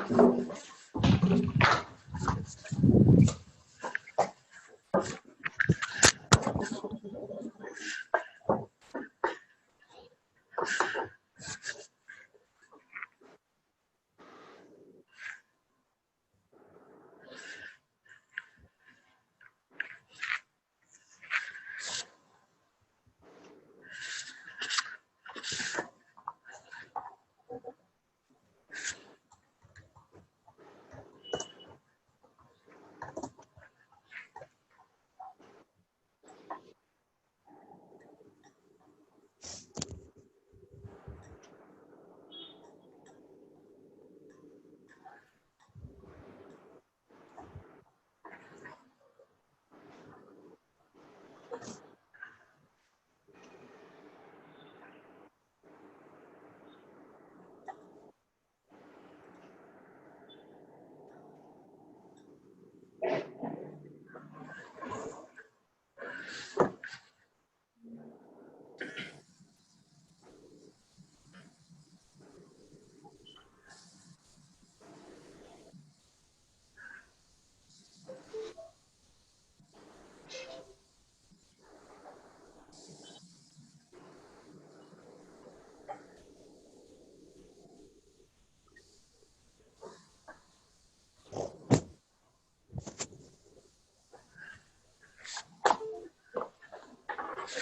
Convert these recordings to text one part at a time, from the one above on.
Good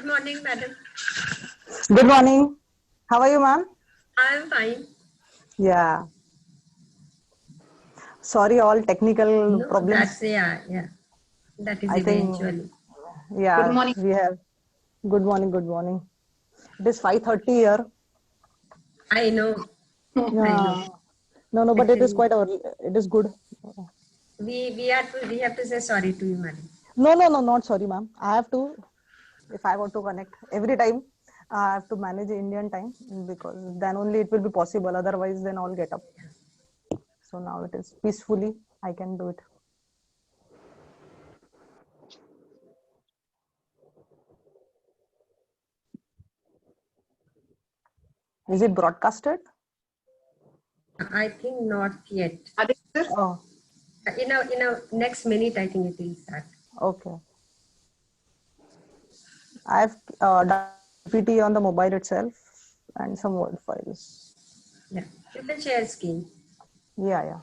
morning, madam. Good morning. How are you, ma'am? I am fine. Yeah. Sorry, all technical No, problems. that's yeah. That is I think, eventually. yeah, Good morning. we have. Good morning. Good morning. It is 5:30 here. I know. I know. Yeah. No, but it is Actually, quite early. It is good. we have to say sorry to you, madam. No, not sorry, ma'am. I have to, if I want to connect every time, I have to manage Indian time because then only it will be possible. Otherwise, then I'll get up. So now it is peacefully. I can do it. Is it broadcasted? I think not yet. Aditya, sir? Oh, In a next minute, I think it will start. okay. I've done PT on the mobile itself and some Word files. Yeah, you can share screen. Yeah.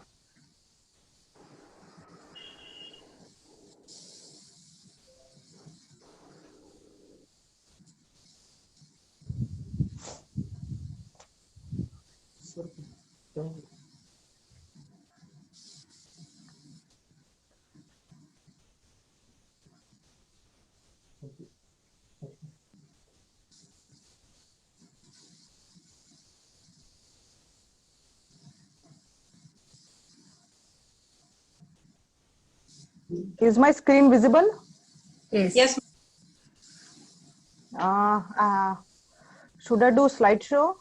Is my screen visible? Yes. Yes. Should I do slideshow?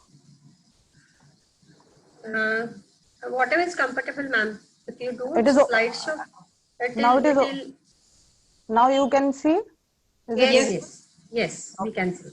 Whatever is comfortable, ma'am. If you do It is slideshow, now. It is it'll. now. You can see. Is it Yes, visible? Yes. yes. We can see.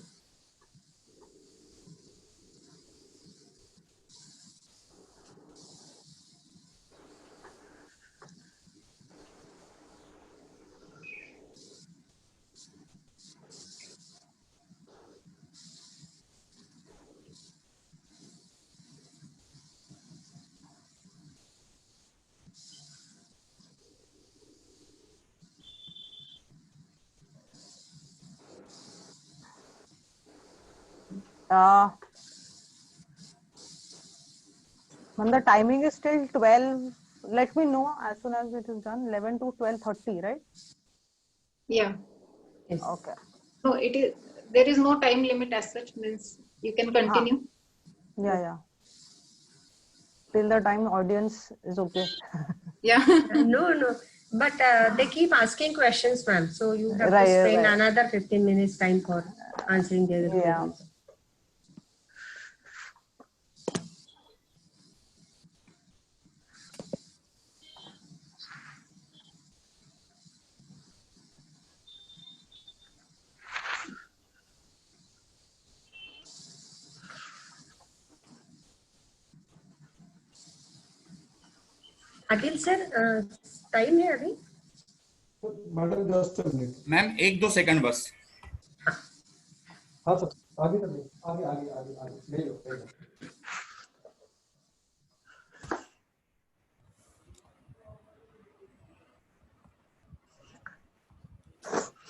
When the timing is still 12, let me know as soon as it is done. 11 to 12:30, right? Yeah. Yes. Okay. No, it is. There is no time limit as such. Means you can continue. Yeah. Till the time audience is okay. Yeah. No. But they keep asking questions, ma'am. So you have to spend Right. another 15 minutes time for answering their Yeah. queries. Adil sir, time है अभी? Madam just minute ma'am 1-2 second बस. हाँ sir आगे कर लो आगे आगे आगे आगे ले लो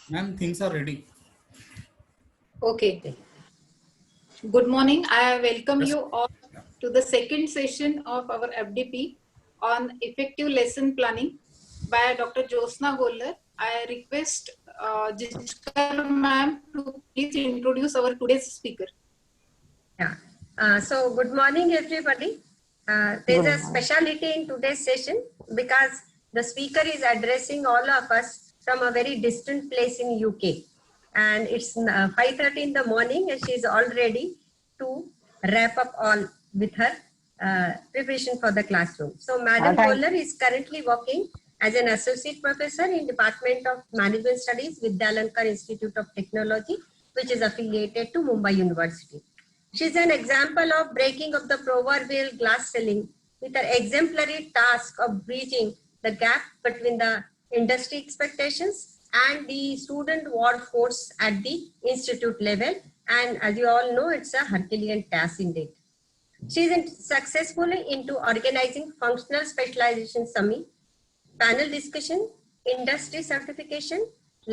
Ma'am, things are ready. Okay. Good morning. I welcome you all to the second session of our FDP on effective lesson planning by Dr. Josna Gollar. I request Jiskar ma'am to please introduce our today's speaker. Yeah. So good morning, everybody. There's Good a morning. speciality in today's session because the speaker is addressing all of us from a very distant place in UK. And it's 5:30 in the morning and she's all ready to wrap up all with her preparation for the classroom. So Madam thank- Gollar is currently working as an associate professor in Department of Management Studies with Dalankar Institute of Technology, which is affiliated to Mumbai University. She's an example of breaking of the proverbial glass ceiling with her exemplary task of bridging the gap between the industry expectations and the student workforce at the institute level. And as you all know, it's a Herculean task indeed. She is successfully into organizing functional specialization summit, panel discussion, industry certification,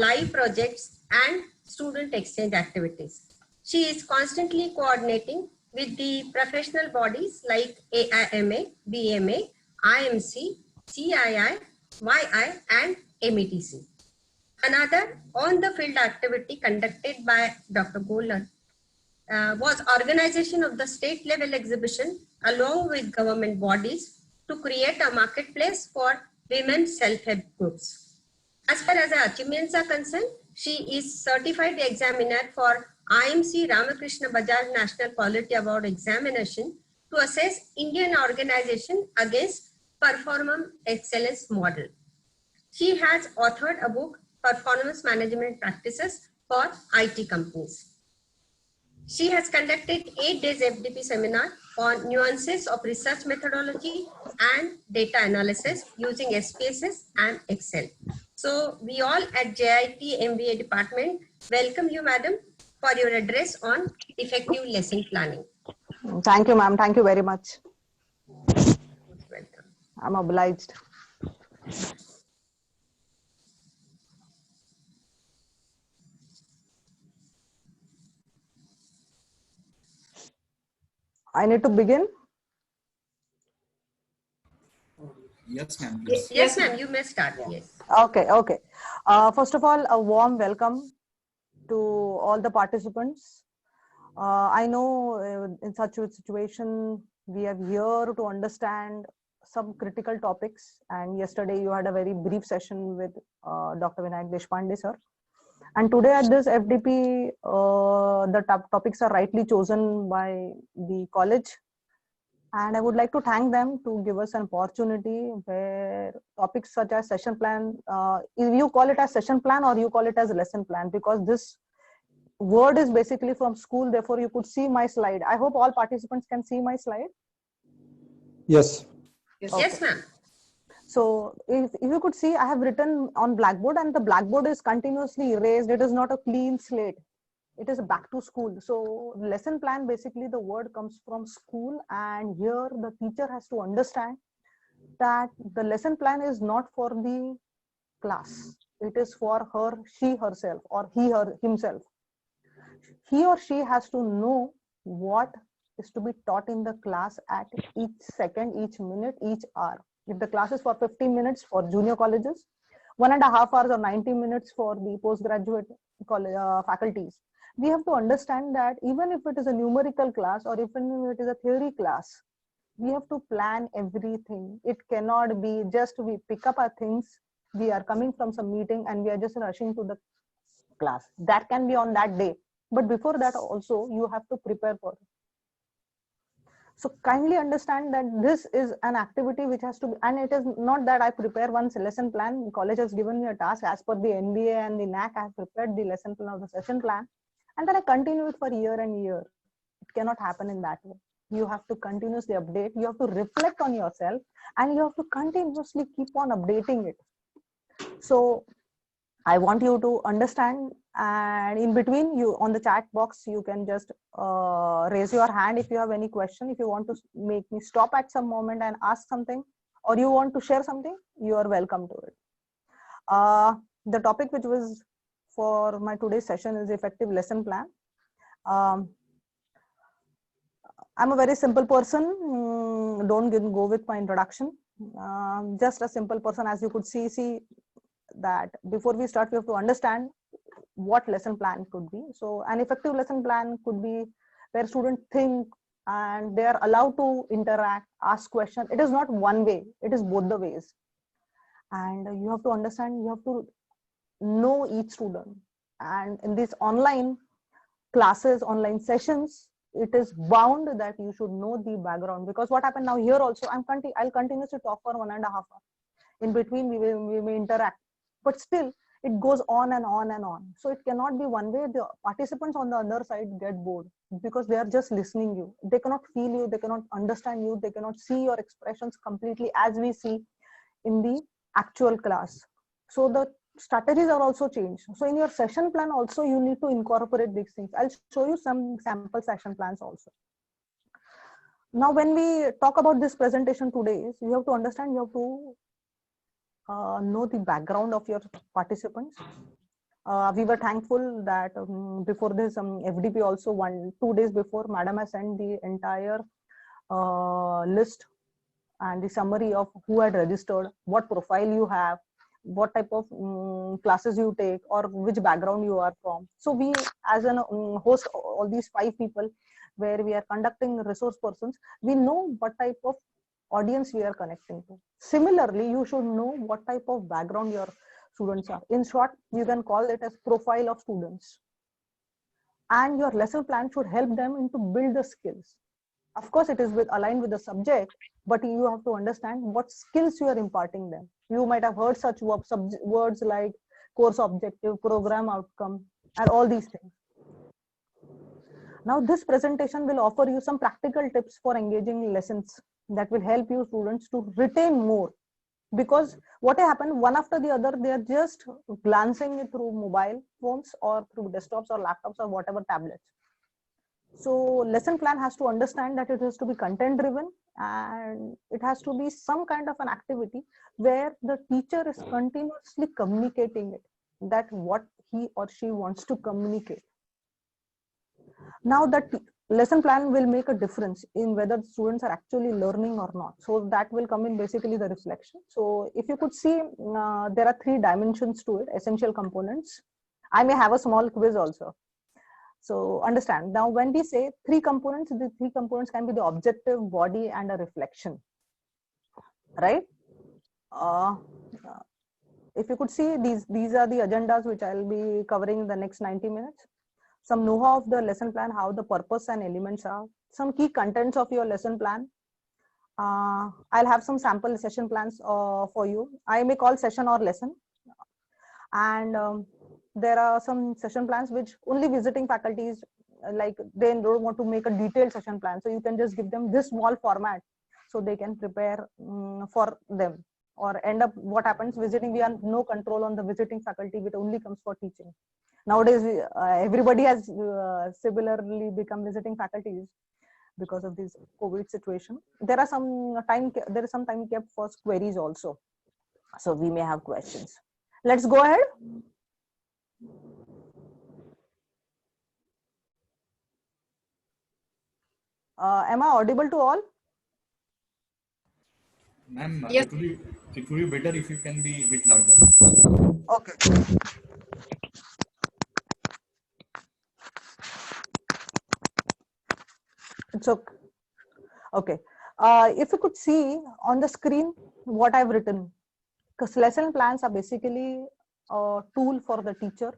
live projects, and student exchange activities. She is constantly coordinating with the professional bodies like AIMA, BMA, IMC, CII, YI, and METC. Another on-the-field activity conducted by Dr. Gollar was organization of the state level exhibition along with government bodies to create a marketplace for women self-help groups. As far as her achievements are concerned, she is certified examiner for IMC Ramakrishna Bajaj National Quality Award examination to assess Indian organization against performance excellence model. She has authored a book, Performance Management Practices for IT Companies. She has conducted 8 days FDP seminar on nuances of research methodology and data analysis using SPSS and Excel. So we all at JIT MBA department welcome you, madam, for your address on effective lesson planning. Thank you, ma'am. Thank you very much. Welcome. I'm obliged. I need to begin. Yes, ma'am, please. Yes, ma'am, you may start. Yes. Okay. First of all, a warm welcome to all the participants. I know in such a situation, we are here to understand some critical topics. And yesterday you had a very brief session with Dr. Vinayak Deshpande, sir. And today at this FDP, the topics are rightly chosen by the college. And I would like to thank them to give us an opportunity where topics such as session plan, you call it as session plan or you call it as lesson plan, because this word is basically from school. Therefore, you could see my slide. I hope all participants can see my slide. yes Yes, ma'am. So if you could see, I have written on Blackboard and the Blackboard is continuously erased. It is not a clean slate. It is back to school. So lesson plan, basically the word comes from school, and here the teacher has to understand that the lesson plan is not for the class. It is for her, she herself, or himself. He or she has to know what is to be taught in the class at each second, each minute, each hour. If the class is for 15 minutes for junior colleges, 1.5 hours or 90 minutes for the postgraduate faculties, we have to understand that even if it is a numerical class or even if it is a theory class, we have to plan everything. It cannot be just we pick up our things, we are coming from some meeting and we are just rushing to the class. That can be on that day. But before that also, you have to prepare for it. So kindly understand that this is an activity which has to be, and it is not that I prepare one lesson plan. College has given me a task as per the NBA and the NAC. I have prepared the lesson plan of the session plan, and then I continue it for year and year. It cannot happen in that way. You have to continuously update. You have to reflect on yourself, and you have to continuously keep on updating it. So I want you to understand, and in between, you on the chat box, you can just raise your hand if you have any question. If you want to make me stop at some moment and ask something, or you want to share something, you are welcome to it. The topic which was for my today's session is effective lesson plan. I'm a very simple person. Don't go with my introduction. Just a simple person, as you could see that before we start, we have to understand what lesson plan could be. So an effective lesson plan could be where students think and they are allowed to interact, ask questions. It is not one way, it is both the ways. And you have to understand, you have to know each student. And in these online classes, online sessions, it is bound that you should know the background, because what happened now here also, I'll continuously talk for 1.5 hours. In between, we may interact, but still it goes on and on and on. So it cannot be one way. The participants on the other side get bored because they are just listening you. They cannot feel you, they cannot understand you, they cannot see your expressions completely as we see in the actual class. So the strategies are also changed. So in your session plan also, you need to incorporate these things. I'll show you some sample session plans also. Now, when we talk about this presentation today, so you have to understand, you have to know the background of your participants. We were thankful that before this FDP also 2 days before, madam has sent the entire list and the summary of who had registered, what profile you have, what type of classes you take, or which background you are from. So we, as an host, all these 5 people where we are conducting resource persons, we know what type of audience we are connecting to. Similarly, you should know what type of background your students are. In short, you can call it as profile of students. And your lesson plan should help them into build the skills. Of course, it is aligned with the subject, but you have to understand what skills you are imparting them. You might have heard such words like course objective, program outcome, and all these things. Now, this presentation will offer you some practical tips for engaging lessons that will help you students to retain more. Because what happened, one after the other, they are just glancing it through mobile phones or through desktops or laptops or whatever tablets. So lesson plan has to understand that it has to be content driven, and it has to be some kind of an activity where the teacher is continuously communicating it, that what he or she wants to communicate. Now that lesson plan will make a difference in whether the students are actually learning or not. So that will come in basically the reflection. So if you could see, there are 3 dimensions to it, essential components. I may have a small quiz also. So understand, now when we say 3 components, the 3 components can be the objective, body, and a reflection, right? If you could see, these are the agendas which I'll be covering in the next 90 minutes. Some know-how of the lesson plan, how the purpose and elements are, some key contents of your lesson plan. I'll have some sample session plans for you. I may call session or lesson. And there are some session plans which only visiting faculties, like they don't want to make a detailed session plan. So you can just give them this small format so they can prepare for them. Or end up, what happens, visiting, we have no control on the visiting faculty, which only comes for teaching. Nowadays, everybody has similarly become visiting faculties because of this COVID situation. There is some time kept for queries also. So we may have questions. Let's go ahead. Am I audible to all? Ma'am, Yes. it would be better if you can be a bit louder. Okay. It's okay. Okay. If you could see on the screen what I've written, because lesson plans are basically a tool for the teacher.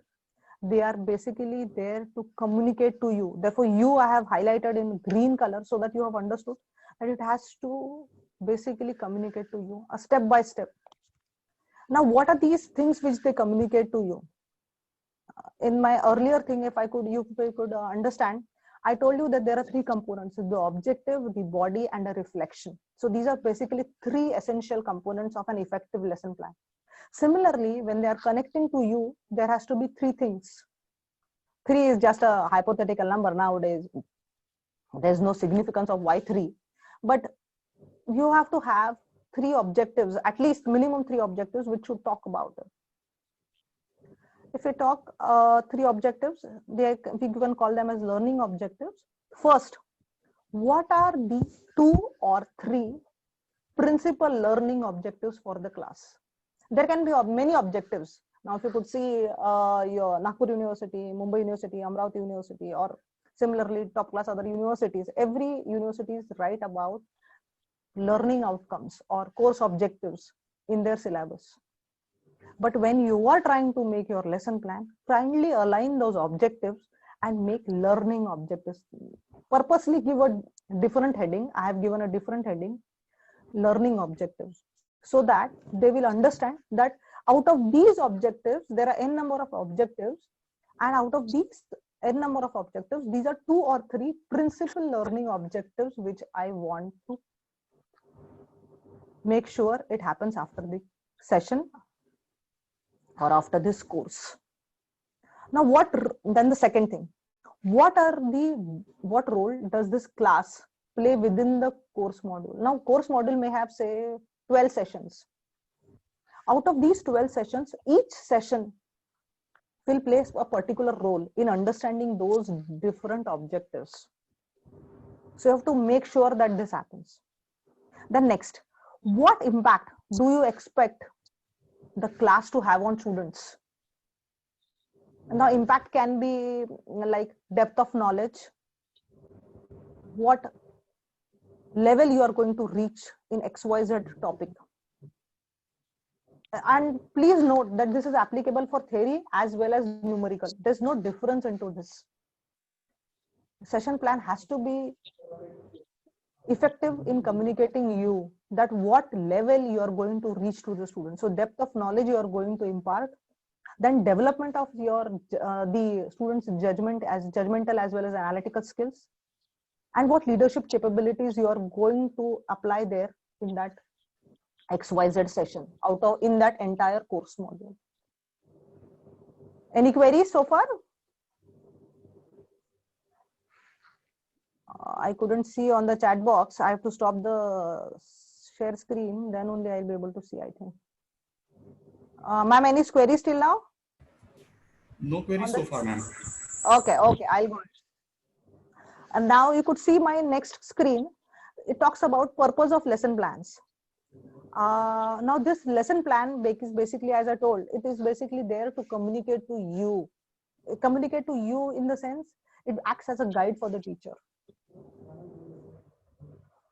They are basically there to communicate to you. Therefore, I have highlighted in green color so that you have understood that it has to basically communicate to you a step by step. Now, what are these things which they communicate to you? In my earlier thing, if you could understand, I told you that there are three components: the objective, the body, and a reflection. So these are basically three essential components of an effective lesson plan. Similarly, when they are connecting to you, there has to be three things. 3 is just a hypothetical number nowadays. There's no significance of why 3, but you have to have 3 objectives, at least minimum 3 objectives, which should talk about it. If we talk 3 objectives, we can call them as learning objectives. First, what are the 2 or 3 principal learning objectives for the class? There can be many objectives. Now, if you could see your Nagpur University, Mumbai University, Amravati University, or similarly top class other universities, every university write about learning outcomes or course objectives in their syllabus. But when you are trying to make your lesson plan, kindly align those objectives and make learning objectives. Purposely give a different heading. I have given a different heading, learning objectives, so that they will understand that out of these objectives, there are n number of objectives, and out of these n number of objectives, these are 2 or 3 principal learning objectives which I want to make sure it happens after the session or after this course. Now, then the second thing, what role does this class play within the course module? Now, course module may have, say, 12 sessions. Out of these 12 sessions, each session will play a particular role in understanding those different objectives. So you have to make sure that this happens. Then next, what impact do you expect the class to have on students? Now, impact can be like depth of knowledge, what level you are going to reach in XYZ topic. And please note that this is applicable for theory as well as numerical. There's no difference into this. Session plan has to be effective in communicating you that what level you are going to reach to the student. So depth of knowledge you are going to impart, then development of your the students' judgmental as well as analytical skills, and what leadership capabilities you are going to apply there in that XYZ session in that entire course module. Any queries so far? I couldn't see on the chat box. I have to stop the share screen, then only I'll be able to see, I think. Ma'am, any queries till now? No queries so far, ma'am. Okay, I'll go. And now you could see my next screen. It talks about purpose of lesson plans. Now this lesson plan is basically, as I told, it is basically there to communicate to you. Communicate to you in the sense, it acts as a guide for the teacher.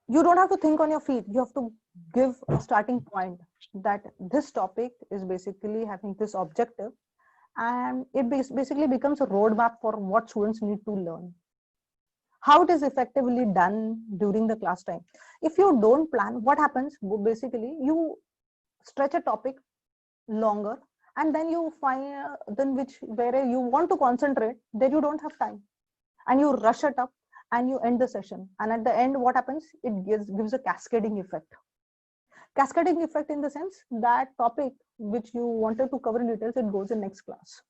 You don't have to think on your feet. You have to give a starting point that this topic is basically having this objective, and it basically becomes a roadmap for what students need to learn. How it is effectively done during the class time. If you don't plan, what happens? Basically, you stretch a topic longer, and then you find where you want to concentrate, then you don't have time, and you rush it up and you end the session. And at the end, what happens? It gives a cascading effect. Cascading effect in the sense that topic which you wanted to cover in details, it goes in next class.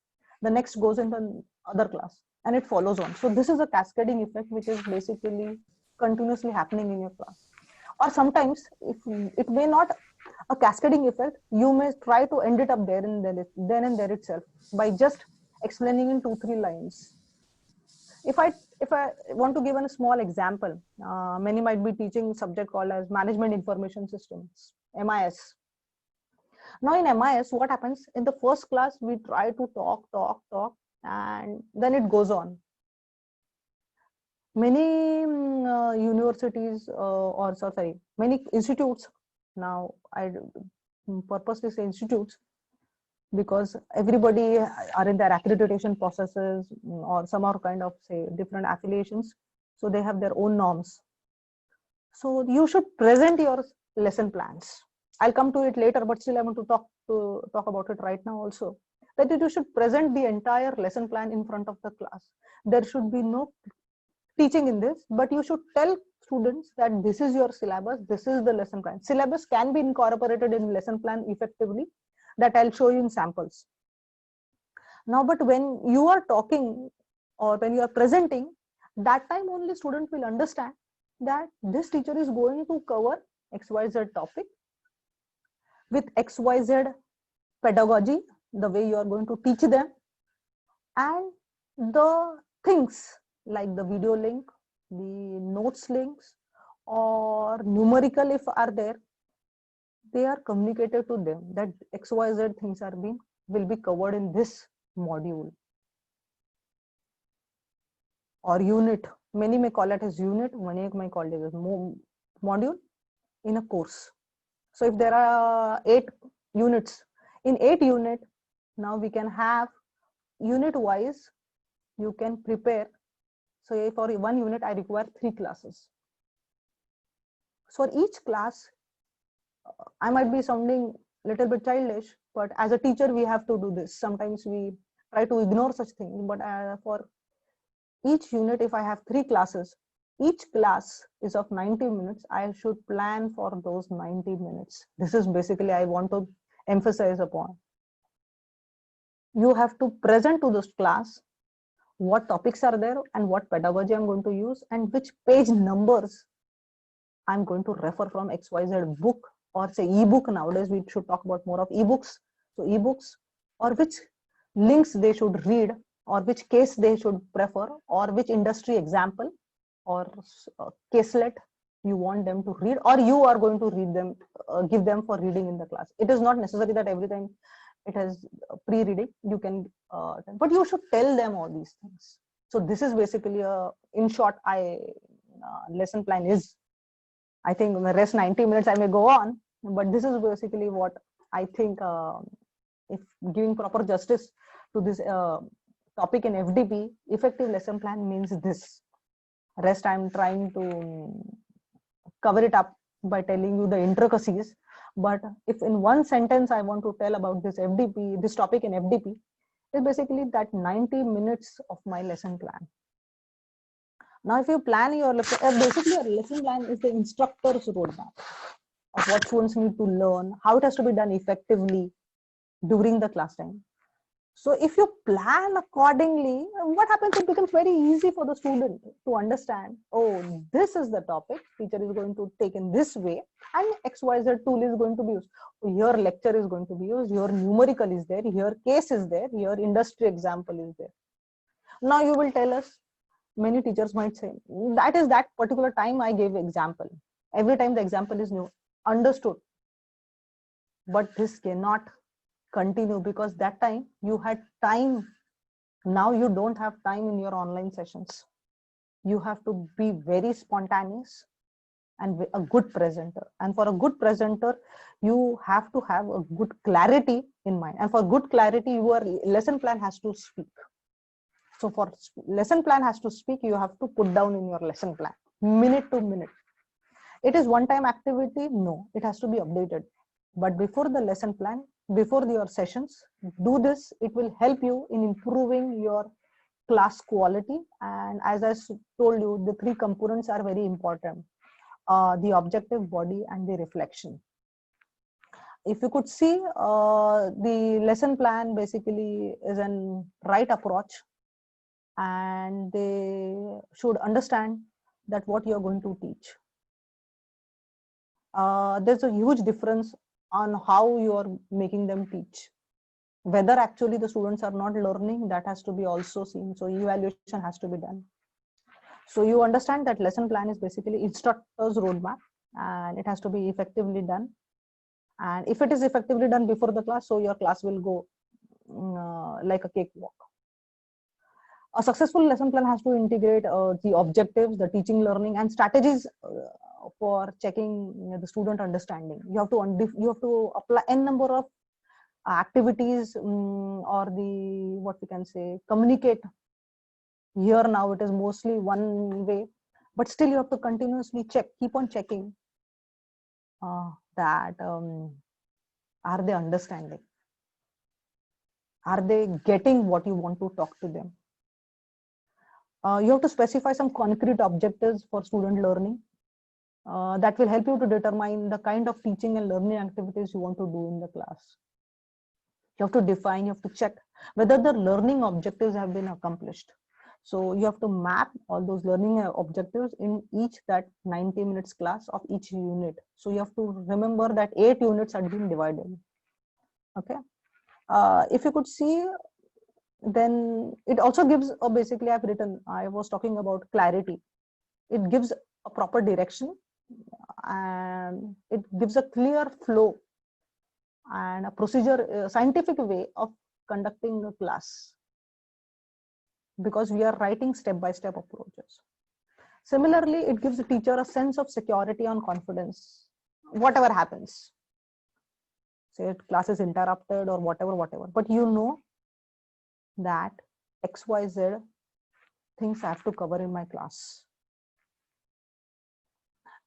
The next goes in the other class, and it follows on. So this is a cascading effect which is basically continuously happening in your class. Or sometimes, if it may not a cascading effect, you may try to end it up then and there itself by just explaining in 2-3 lines. If I want to give a small example, many might be teaching a subject called as Management Information Systems, MIS. Now in MIS, what happens? In the first class, we try to talk, and then it goes on. Many universities many institutes, now I purposely say institutes, because everybody are in their accreditation processes, or some are kind of say different affiliations, so they have their own norms. So you should present your lesson plans. I'll come to it later, but still I want to talk about it right now also, that you should present the entire lesson plan in front of the class. There should be no teaching in this, but you should tell students that this is your syllabus, this is the lesson plan. Syllabus can be incorporated in lesson plan effectively, that I'll show you in samples. Now, but when you are talking or when you are presenting, that time only student will understand that this teacher is going to cover XYZ topic with XYZ pedagogy, the way you are going to teach them, and the things like the video link, the notes links, or numerical if are there, they are communicated to them that XYZ things will be covered in this module or unit. Many may call it as unit, many may call it as module in a course. So if there are 8 units, in 8 unit, now we can have unit wise, you can prepare. So for 1 unit, I require 3 classes. So for each class, I might be sounding a little bit childish, but as a teacher, we have to do this. Sometimes we try to ignore such things, but for each unit, if I have 3 classes, each class is of 90 minutes. I should plan for those 90 minutes. This is basically I want to emphasize upon. You have to present to this class what topics are there and what pedagogy I'm going to use and which page numbers I'm going to refer from XYZ book or say ebook. Nowadays we should talk about more of ebooks. So ebooks, or which links they should read, or which case they should prefer, or which industry example or caselet you want them to read, or you are going to read them, give them for reading in the class. It is not necessary that every time it has pre-reading, you can, but you should tell them all these things. So this is basically in short, lesson plan is, I think the rest 90 minutes I may go on, but this is basically what I think, if giving proper justice to this topic in FDP, effective lesson plan means this. Rest I'm trying to cover it up by telling you the intricacies. But if in one sentence I want to tell about this FDP, this topic in FDP, is basically that 90 minutes of my lesson plan. Now, if you plan your lesson, basically your lesson plan is the instructor's roadmap of what students need to learn, how it has to be done effectively during the class time. So if you plan accordingly, what happens? It becomes very easy for the student to understand, oh, this is the topic, teacher is going to take in this way, and XYZ tool is going to be used. Here lecture is going to be used, here numerical is there, here case is there, here industry example is there. Now you will tell us, many teachers might say, that is that particular time I gave example. Every time the example is new. Understood. But this cannot continue because that time you had time. Now you don't have time in your online sessions. You have to be very spontaneous and a good presenter. And for a good presenter, you have to have a good clarity in mind. And for good clarity, your lesson plan has to speak. So for lesson plan has to speak, you have to put down in your lesson plan, minute to minute. It is one-time activity? No, it has to be updated. But before the lesson plan, before your sessions, do this. It will help you in improving your class quality. And as I told you, the 3 components are very important. The objective, body, and the reflection. If you could see, the lesson plan basically is an right approach, and they should understand that what you're going to teach. There's a huge difference on how you are making them teach. Whether actually the students are not learning, that has to be also seen. So evaluation has to be done. So you understand that lesson plan is basically instructor's roadmap, and it has to be effectively done. And if it is effectively done before the class, so your class will go like a cakewalk. A successful lesson plan has to integrate the objectives, the teaching, learning, and strategies for checking the student understanding. You have to apply n number of activities or the, what we can say, communicate. Here now it is mostly one way, but still you have to continuously check, keep on checking that are they understanding? Are they getting what you want to talk to them? You have to specify some concrete objectives for student learning that will help you to determine the kind of teaching and learning activities you want to do in the class. You have to define, you have to check whether the learning objectives have been accomplished. So you have to map all those learning objectives in each that 90 minutes class of each unit. So you have to remember that 8 units had been divided. Okay. If you could see, then it also gives basically I was talking about clarity. It gives a proper direction and it gives a clear flow and a procedure, scientific way of conducting a class, because we are writing step-by-step approaches. Similarly, it gives the teacher a sense of security and confidence, whatever happens. Say class is interrupted or whatever, but you know that XYZ things I have to cover in my class.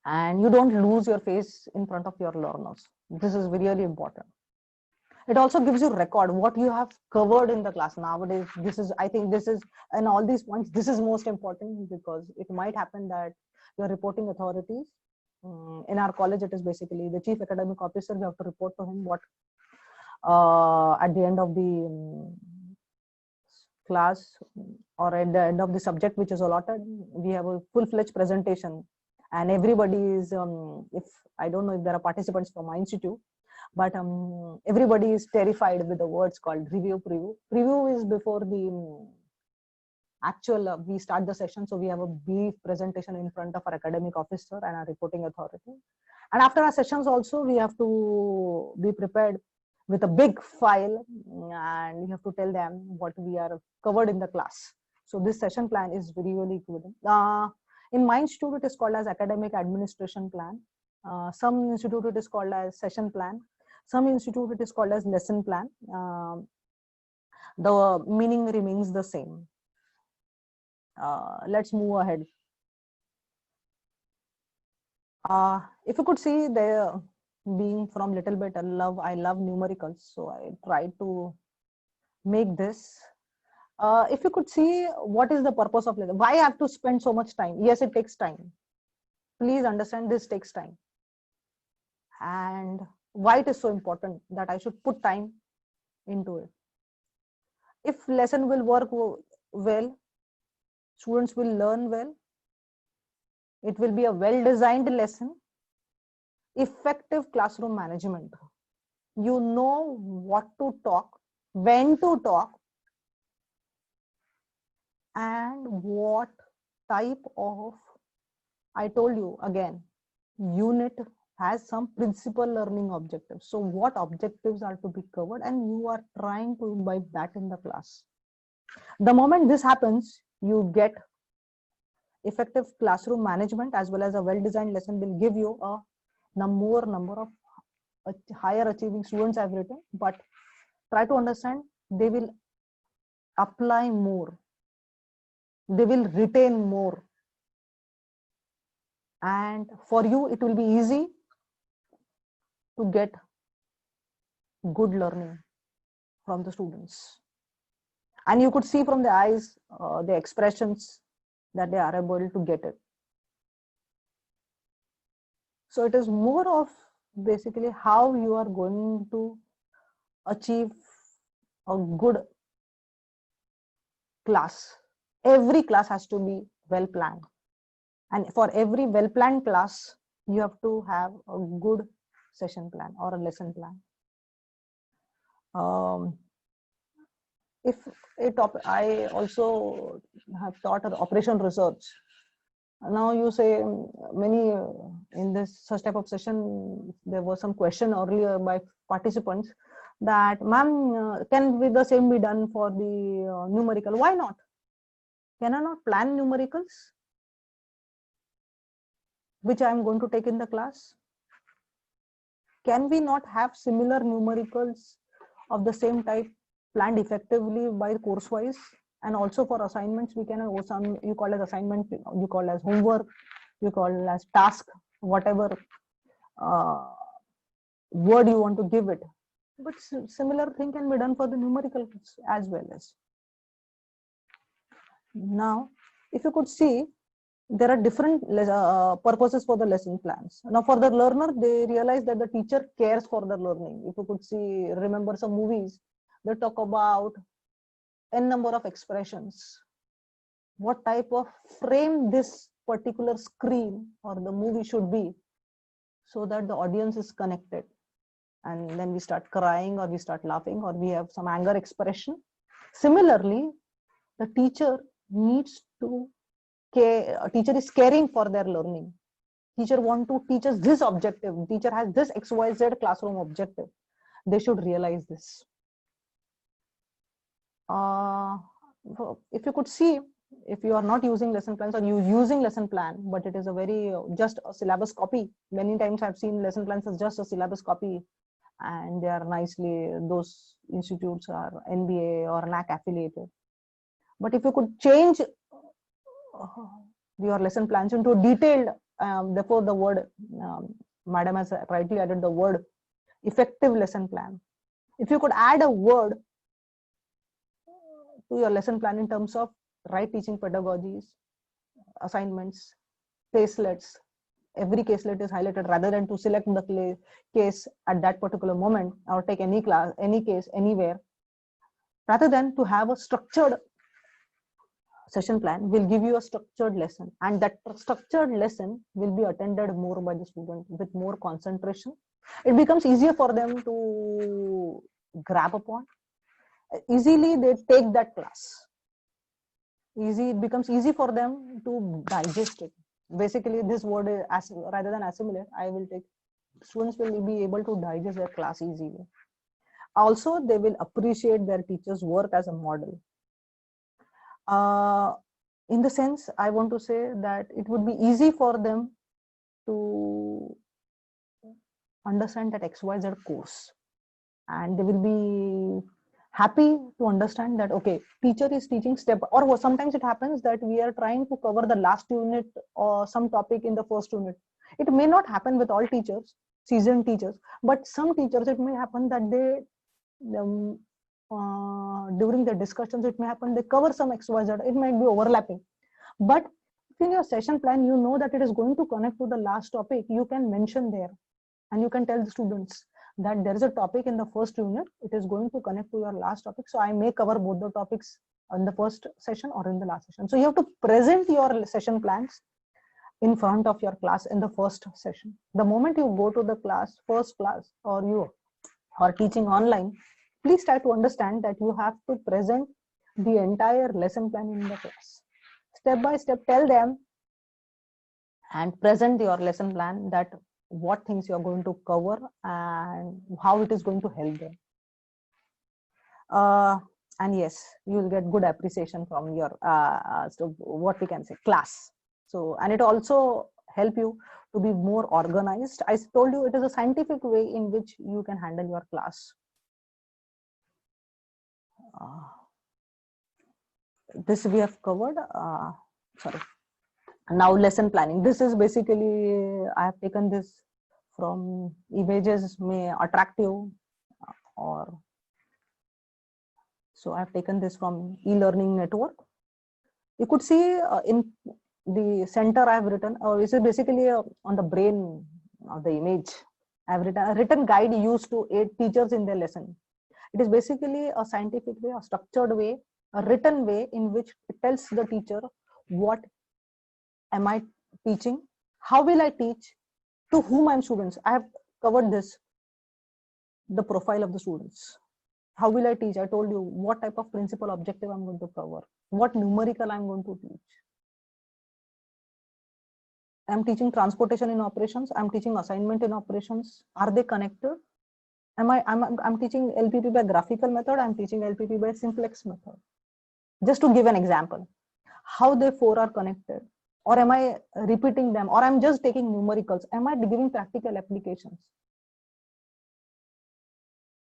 And you don't lose your face in front of your learners. This is really important. It also gives you record what you have covered in the class. Nowadays, I think this is, and all these points, this is most important, because it might happen that your reporting authorities, in our college, it is basically the chief academic officer. We have to report to him what at the end of the class or at the end of the subject which is allotted, we have a full-fledged presentation, and everybody is, if I don't know if there are participants from my institute, but everybody is terrified with the words called review, preview. Preview is before the actual, we start the session. So we have a brief presentation in front of our academic officer and our reporting authority. And after our sessions also, we have to be prepared with a big file, and you have to tell them what we are covered in the class. So this session plan is really good. In my institute, it is called as academic administration plan. Some institute it is called as session plan. Some institute it is called as lesson plan. The meaning remains the same. Let's move ahead. If you could see there, being from little bit, I love numericals, so I tried to make this. If you could see what is the purpose of lesson, why I have to spend so much time? Yes, it takes time. Please understand, this takes time. And why it is so important that I should put time into it. If lesson will work well, students will learn well, it will be a well-designed lesson. Effective classroom management. You know what to talk, when to talk, and what type of, I told you again, unit has some principal learning objectives. So what objectives are to be covered, and you are trying to imbibe that in the class. The moment this happens, you get effective classroom management, as well as a well-designed lesson will give you a more number of higher achieving students I've written, but try to understand, they will apply more, they will retain more, and for you it will be easy to get good learning from the students. And you could see from the eyes, the expressions, that they are able to get it. So it is more of basically how you are going to achieve a good class. Every class has to be well planned, and for every well planned class, you have to have a good session plan or a lesson plan. If a topic, I also have taught operation research. Now you say many in this such type of session, there was some question earlier by participants that, ma'am, can the same be done for the numerical? Why not? Can I not plan numericals, which I am going to take in the class? Can we not have similar numericals of the same type planned effectively by course wise? And also for assignments, we can have some, you call as assignment, you call as homework, you call as task, whatever word you want to give it. But similar thing can be done for the numericals as well as. Now, if you could see, there are different purposes for the lesson plans. Now for the learner, they realize that the teacher cares for the learning. If you could see, remember some movies, they talk about n number of expressions, what type of frame this particular screen or the movie should be, so that the audience is connected. And then we start crying, or we start laughing, or we have some anger expression. Similarly, the teacher needs to care. A teacher is caring for their learning. Teacher want to teach us this objective. Teacher has this XYZ classroom objective. They should realize this. If you could see, if you are not using lesson plans, or you using lesson plan, but it is a very just a syllabus copy. Many times I've seen lesson plans as just a syllabus copy, and they are nicely, those institutes are NBA or NAC affiliated. But if you could change your lesson plans into detailed, therefore the word, madam has rightly added the word effective lesson plan. If you could add a word to your lesson plan in terms of right teaching pedagogies, assignments, caselets, every caselet is highlighted, rather than to select the case at that particular moment or take any class, any case anywhere, rather than to have a structured session plan, will give you a structured lesson, and that structured lesson will be attended more by the student with more concentration. It becomes easier for them to grab upon. Easily they take that class. It becomes easy for them to digest it. Basically, this word is, rather than assimilate, I will take, students will be able to digest their class easily. Also, they will appreciate their teacher's work as a model. In the sense, I want to say that it would be easy for them to understand that XYZ course, and they will be happy to understand that, okay, teacher is teaching step, or sometimes it happens that we are trying to cover the last unit or some topic in the first unit. It may not happen with all teachers, seasoned teachers, but some teachers, it may happen that they, during the discussions, it may happen they cover some XYZ, it might be overlapping. But in your session plan, you know that it is going to connect to the last topic, you can mention there, and you can tell the students that there is a topic in the first unit, it is going to connect to your last topic, so I may cover both the topics in the first session or in the last session. So you have to present your session plans in front of your class in the first session. The moment you go to the class, first class, or you are teaching online, please try to understand that you have to present the entire lesson plan in the class. Step by step, tell them and present your lesson plan, that what things you are going to cover and how it is going to help them. And yes, you will get good appreciation from your so what we can say, class. So, and it also help you to be more organized. I told you it is a scientific way in which you can handle your class. This we have covered. Sorry. Now lesson planning. This is basically, I have taken this from images may attract you, or so I have taken this from e-learning network. You could see in the center I have written, this is basically on the brain of the image. I have written a written guide used to aid teachers in their lesson. It is basically a scientific way, a structured way, a written way in which it tells the teacher what am I teaching, how will I teach, to whom I'm students. I have covered this, the profile of the students. How will I teach? I told you what type of principal objective I'm going to cover, what numerical I'm going to teach. I'm teaching transportation in operations. I'm teaching assignment in operations. Are they connected? I'm teaching LPP by graphical method. I'm teaching LPP by simplex method. Just to give an example, how they four are connected. Or am I repeating them? Or I'm just taking numericals? Am I giving practical applications?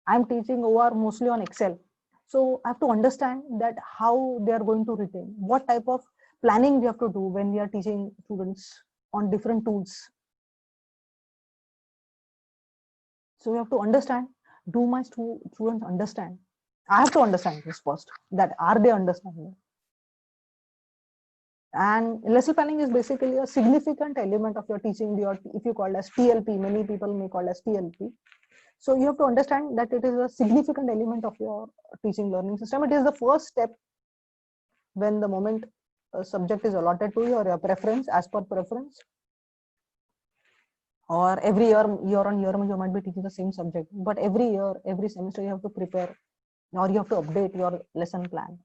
I'm teaching OR mostly on Excel. So I have to understand that how they are going to retain. What type of planning we have to do when we are teaching students on different tools. So we have to understand, do my students understand? I have to understand this first, that are they understanding? And lesson planning is basically a significant element of your teaching, if you call as TLP, many people may call as TLP. So you have to understand that it is a significant element of your teaching learning system. It is the first step when the moment a subject is allotted to you or your preference, as per preference, or every year on year you might be teaching the same subject, but every year, every semester you have to prepare or you have to update your lesson plan.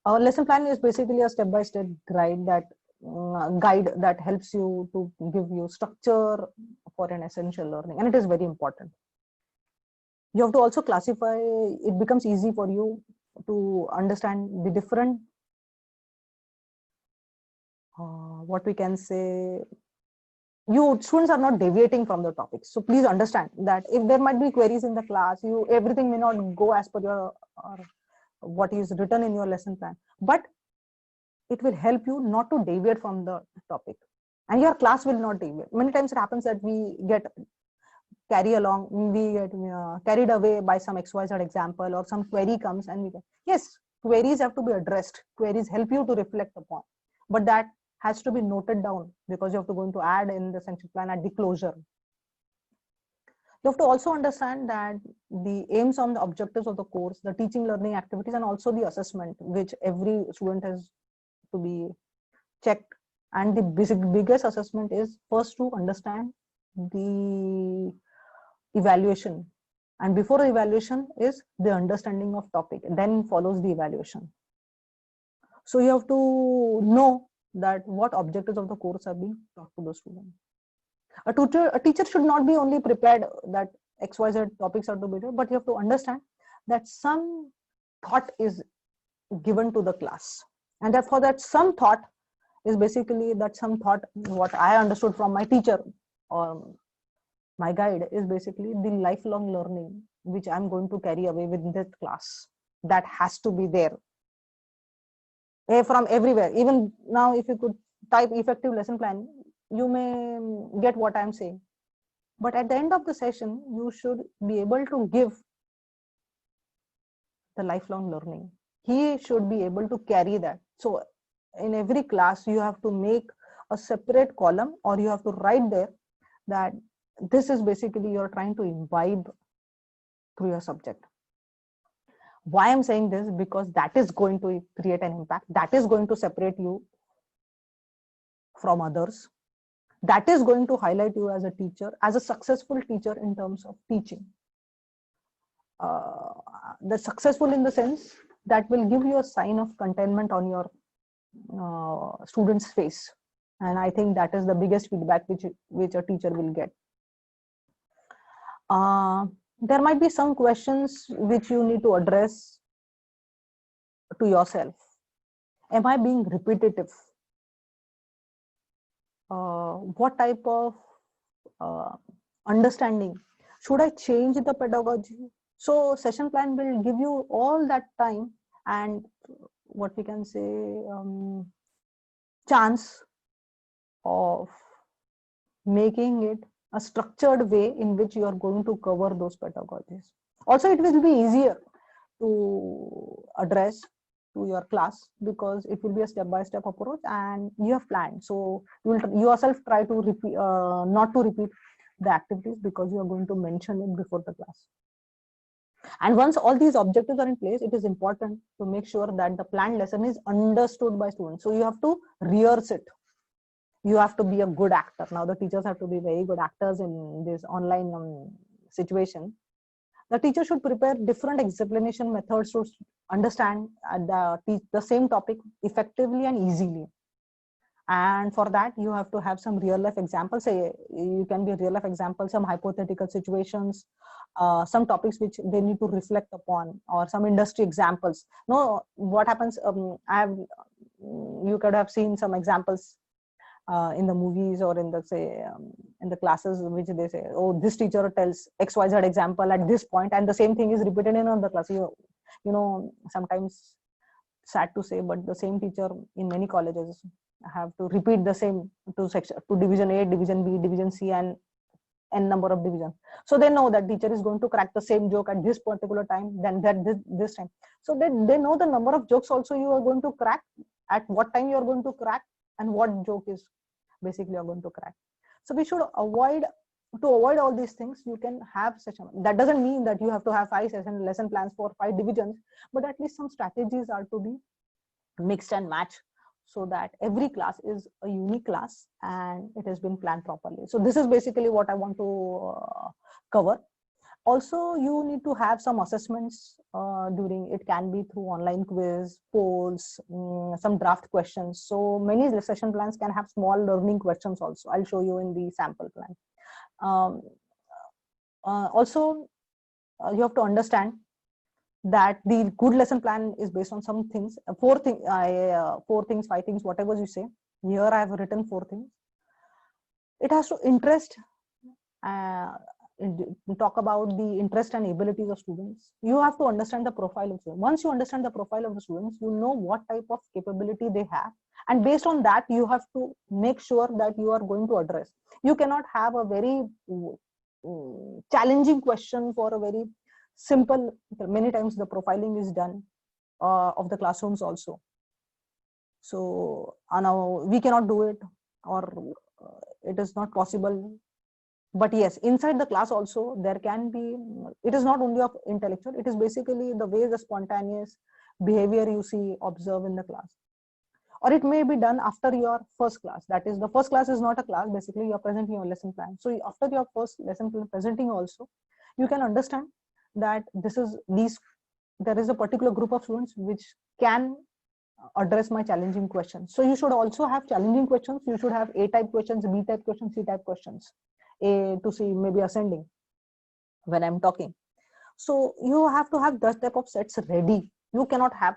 Our lesson plan is basically a step-by-step guide that helps you to give you structure for an essential learning, and it is very important. You have to also classify. It becomes easy for you to understand the different what we can say. You students are not deviating from the topics, so please understand that if there might be queries in the class, everything may not go as per your what is written in your lesson plan, but it will help you not to deviate from the topic, and your class will not deviate. Many times it happens that we get carried away by some XYZ example, or some query comes and yes, queries have to be addressed. Queries help you to reflect upon, but that has to be noted down because you have to going to add in the essential plan at the closure. You have to also understand that the aims and the objectives of the course, the teaching learning activities, and also the assessment, which every student has to be checked. And the biggest assessment is first to understand the evaluation. And before the evaluation is the understanding of topic, and then follows the evaluation. So you have to know that what objectives of the course are being taught to the student. A teacher should not be only prepared that XYZ topics are to be taught, but you have to understand that some thought is given to the class, and therefore that some thought is basically that some thought, what I understood from my teacher or my guide, is basically the lifelong learning which I'm going to carry away with this class. That has to be there from everywhere. Even now, if you could type effective lesson plan, you may get what I'm saying. But at the end of the session, you should be able to give the lifelong learning. He should be able to carry that. So in every class, you have to make a separate column, or you have to write there that this is basically you're trying to imbibe through your subject. Why I'm saying this? Because that is going to create an impact. That is going to separate you from others. That is going to highlight you as a teacher, as a successful teacher in terms of teaching. The successful in the sense that will give you a sign of contentment on your student's face. And I think that is the biggest feedback which a teacher will get. There might be some questions which you need to address to yourself. Am I being repetitive? What type of understanding? Should I change the pedagogy? So session plan will give you all that time and what we can say chance of making it a structured way in which you are going to cover those pedagogies. Also, it will be easier to address to your class because it will be a step-by-step approach and you have planned. So you will yourself try to repeat, not to repeat the activities because you are going to mention it before the class. And once all these objectives are in place, it is important to make sure that the planned lesson is understood by students. So you have to rehearse it. You have to be a good actor. Now the teachers have to be very good actors in this online situation. The teacher should prepare different explanation methods to understand the same topic effectively and easily. And for that, you have to have some real life examples. Say you can be real life examples, some hypothetical situations, some topics which they need to reflect upon, or some industry examples. No, what happens? You could have seen some examples in the movies or in the in the classes, which they say, oh, this teacher tells XYZ example at this point, and the same thing is repeated in another class. You know, sometimes sad to say, but the same teacher in many colleges have to repeat the same to section, to division A, division B, division C, and n number of divisions. So they know that teacher is going to crack the same joke at this particular time, then this time. So they know the number of jokes also you are going to crack, at what time you are going to crack, and what joke is basically you are going to crack. So we should avoid all these things. You can have such a, that doesn't mean that you have to have 5 lesson plans for 5 divisions, but at least some strategies are to be mixed and match, so that every class is a unique class and it has been planned properly. So this is basically what I want to cover. Also, you need to have some assessments during, it can be through online quiz, polls, some draft questions. So many session plans can have small learning questions also. I'll show you in the sample plan. Also, you have to understand that the good lesson plan is based on some things, 4 things, 5 things, whatever you say. Here I have written 4 things. It has to interest, talk about the interest and abilities of students. You have to understand the profile of students. Once you understand the profile of the students, you know what type of capability they have, and based on that you have to make sure that you are going to address. You cannot have a very challenging question for a very simple. Many times the profiling is done of the classrooms also. So now we cannot do it, or it is not possible. But yes, inside the class also there can be, it is not only of intellectual, it is basically the way the spontaneous behavior you see, observe in the class. Or it may be done after your first class. That is, the first class is not a class, basically you are presenting your lesson plan. So after your first lesson plan presenting also, you can understand that there is a particular group of students which can address my challenging questions. So you should also have challenging questions. You should have A type questions, B type questions, C type questions, A to C, maybe ascending when I'm talking. So you have to have that type of sets ready. You cannot have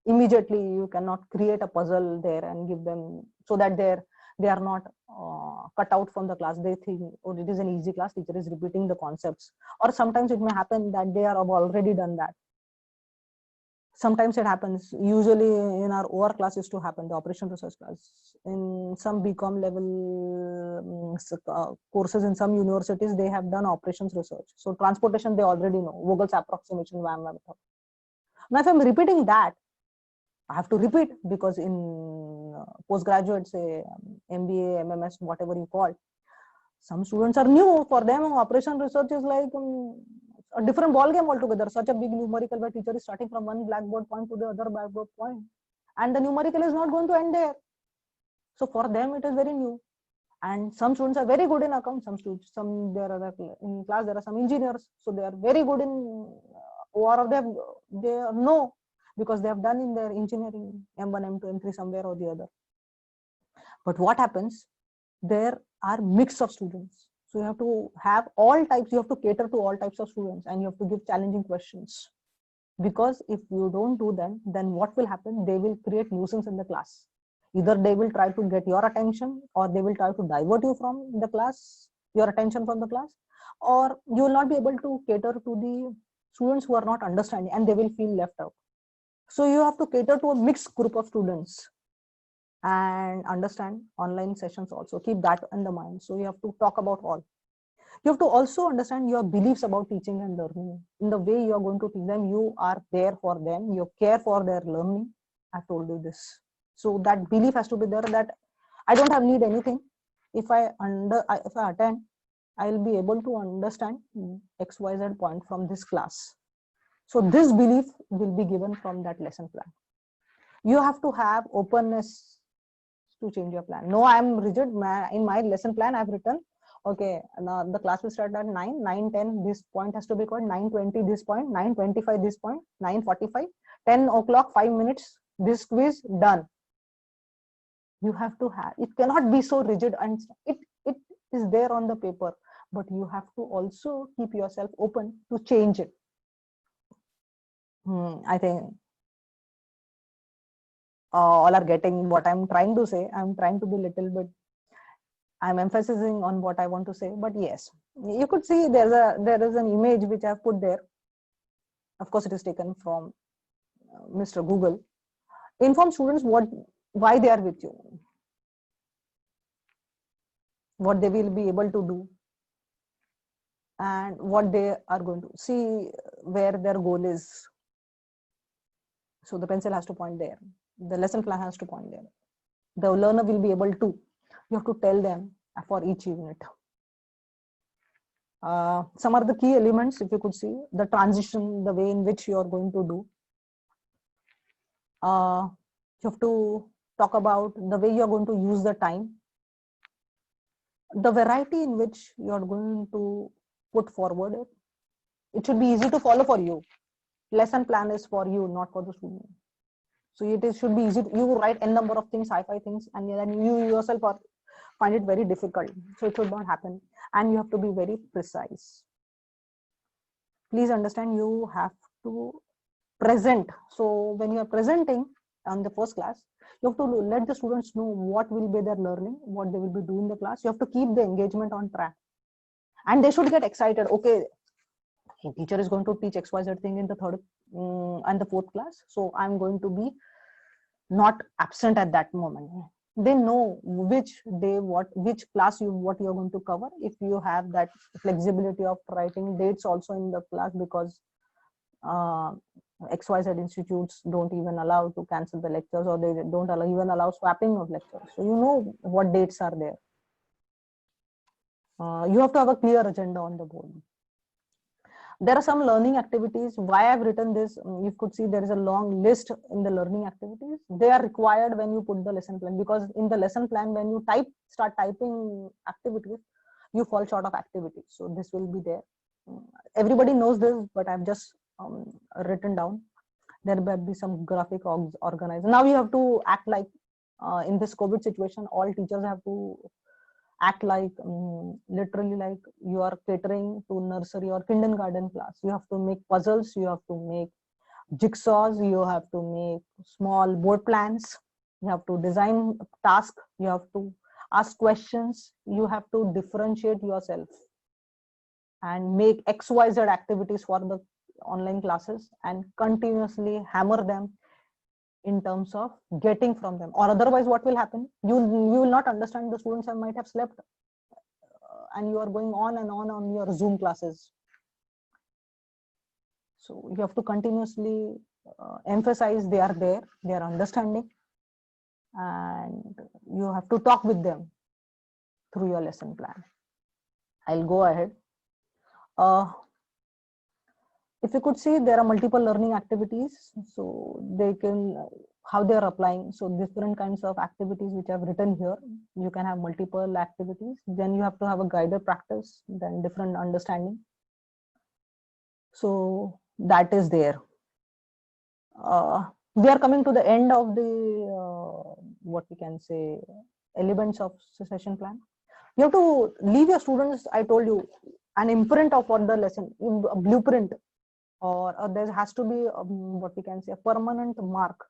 immediately, you cannot create a puzzle there and give them, so that they are not cut out from the class. They think, oh, it is an easy class, teacher is repeating the concepts. Or sometimes it may happen that they have already done that. Sometimes it happens, usually in our OR class used to happen, the operation research class. In some BCom level courses in some universities, they have done operations research. So transportation, they already know, Vogel's approximation, WAM method. Now if I'm repeating that, I have to repeat, because in postgraduate, say MBA, MMS, whatever you call it, some students are new. For them, operation research is like a different ball game altogether. Such a big numerical where teacher is starting from one blackboard point to the other blackboard point, and the numerical is not going to end there. So for them it is very new. And some students are very good in accounts. There are in class there are some engineers, so they are very good in or they know, because they have done in their engineering M1, M2, M3 somewhere or the other. But what happens? There are mix of students. So you have to have all types, you have to cater to all types of students, and you have to give challenging questions. Because if you don't do that, then what will happen? They will create nuisance in the class. Either they will try to get your attention, or they will try to divert you from the class, your attention from the class, or you will not be able to cater to the students who are not understanding, and they will feel left out. So you have to cater to a mixed group of students and understand online sessions also. Keep that in the mind. So you have to talk about all. You have to also understand your beliefs about teaching and learning. In the way you are going to teach them, you are there for them, you care for their learning. I told you this. So that belief has to be there, that I don't have need anything. If I attend, I will be able to understand XYZ point from this class. So this belief will be given from that lesson plan. You have to have openness to change your plan. No, I am rigid. In my lesson plan, I've written, okay, now the class will start at 9, 9:10, this point has to be called, 9:20, this point, 9:25, this point, 9:45, 10 o'clock, 5 minutes, this quiz, done. You have to have, it cannot be so rigid, and it is there on the paper, but you have to also keep yourself open to change it. I think all are getting what I'm trying to say. I'm trying to be little bit, I'm emphasizing on what I want to say, but yes, you could see there is an image which I've put there. Of course, it is taken from Mr. Google. Inform students why they are with you, what they will be able to do, and what they are going to see, where their goal is. So the pencil has to point there, the lesson plan has to point there. The learner will be able to, you have to tell them for each unit. Some are the key elements, if you could see, the transition, the way in which you are going to do. You have to talk about the way you are going to use the time, the variety in which you are going to put forward it. It should be easy to follow for you. Lesson plan is for you, not for the student. So it should be easy. You write n number of things, sci-fi things, and then you yourself find it very difficult. So it should not happen. And you have to be very precise. Please understand, you have to present. So when you are presenting on the first class, you have to let the students know what will be their learning, what they will be doing in the class. You have to keep the engagement on track. And they should get excited. Okay, teacher is going to teach XYZ thing in the third and the fourth class. So I'm going to be not absent at that moment. They know which day, which class what you're going to cover. If you have that flexibility of writing dates also in the class, because XYZ institutes don't even allow to cancel the lectures, or they don't even allow swapping of lectures. So you know what dates are there. You have to have a clear agenda on the board. There are some learning activities. Why I've written this, you could see there is a long list in the learning activities. They are required when you put the lesson plan, because in the lesson plan, when you start typing activities, you fall short of activities. So this will be there. Everybody knows this, but I've just written down. There will be some graphic organized. Now you have to act like, in this COVID situation, all teachers have to act like, literally like you are catering to nursery or kindergarten class. You have to make puzzles, you have to make jigsaws, you have to make small board plans, you have to design tasks, you have to ask questions, you have to differentiate yourself and make XYZ activities for the online classes and continuously hammer them in terms of getting from them. Or otherwise what will happen, you will not understand. The students might have slept, and you are going on and on your Zoom classes. So you have to continuously emphasize they are there, they are understanding, and you have to talk with them through your lesson plan. I'll go ahead. If you could see, there are multiple learning activities, so they can, how they are applying. So different kinds of activities which I've written here. You can have multiple activities. Then you have to have a guided practice, then different understanding. So that is there. We are coming to the end of the, what we can say, elements of session plan. You have to leave your students, I told you, an imprint of what the lesson, a blueprint, or there has to be what we can say, a permanent mark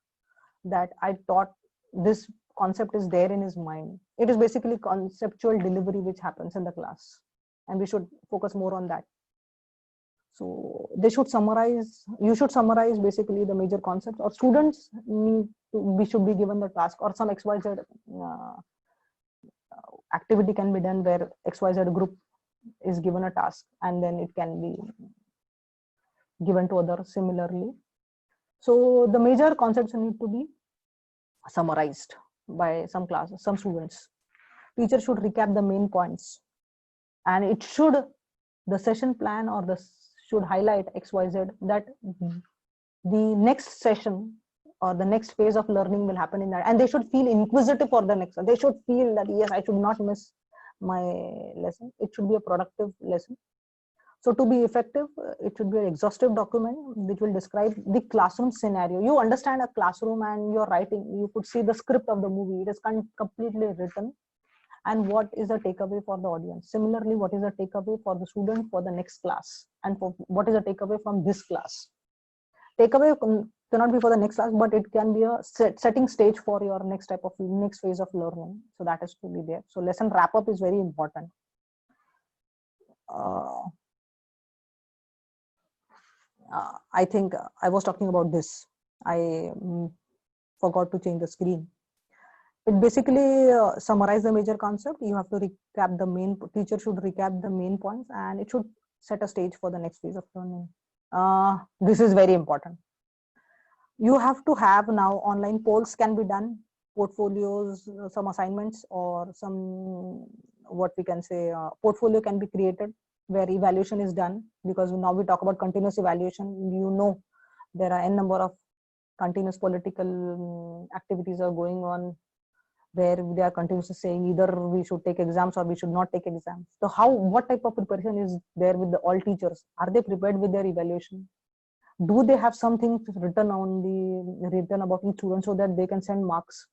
that I taught this concept is there in his mind. It is basically conceptual delivery which happens in the class, and we should focus more on that. So they should summarize, you should summarize basically the major concepts, or students we should be given the task, or some XYZ activity can be done where XYZ group is given a task, and then it can be given to others similarly. So the major concepts need to be summarized by some classes, some students. Teacher should recap the main points, and it should, the session plan or the should highlight XYZ, that the next session or the next phase of learning will happen in that, and they should feel inquisitive for the next one. They should feel that yes, I should not miss my lesson. It should be a productive lesson. So to be effective, it should be an exhaustive document which will describe the classroom scenario. You understand a classroom and you're writing, you could see the script of the movie. It is completely written. And what is the takeaway for the audience? Similarly, what is the takeaway for the student for the next class? And for what is the takeaway from this class? Takeaway cannot be for the next class, but it can be a setting stage for your next phase of learning. So that is to be there. So lesson wrap up is very important. I think I was talking about this. I forgot to change the screen. It basically summarizes the major concept. You have to recap the main, teacher should recap the main points, and it should set a stage for the next phase of learning. This is very important. You have to have now online polls can be done, portfolios, some assignments or some, what we can say, portfolio can be created where evaluation is done, because now we talk about continuous evaluation. You know, there are n number of continuous political activities are going on where they are continuously saying either we should take exams or we should not take exams. So what type of preparation is there with all teachers? Are they prepared with their evaluation? Do they have something written about each student so that they can send marks?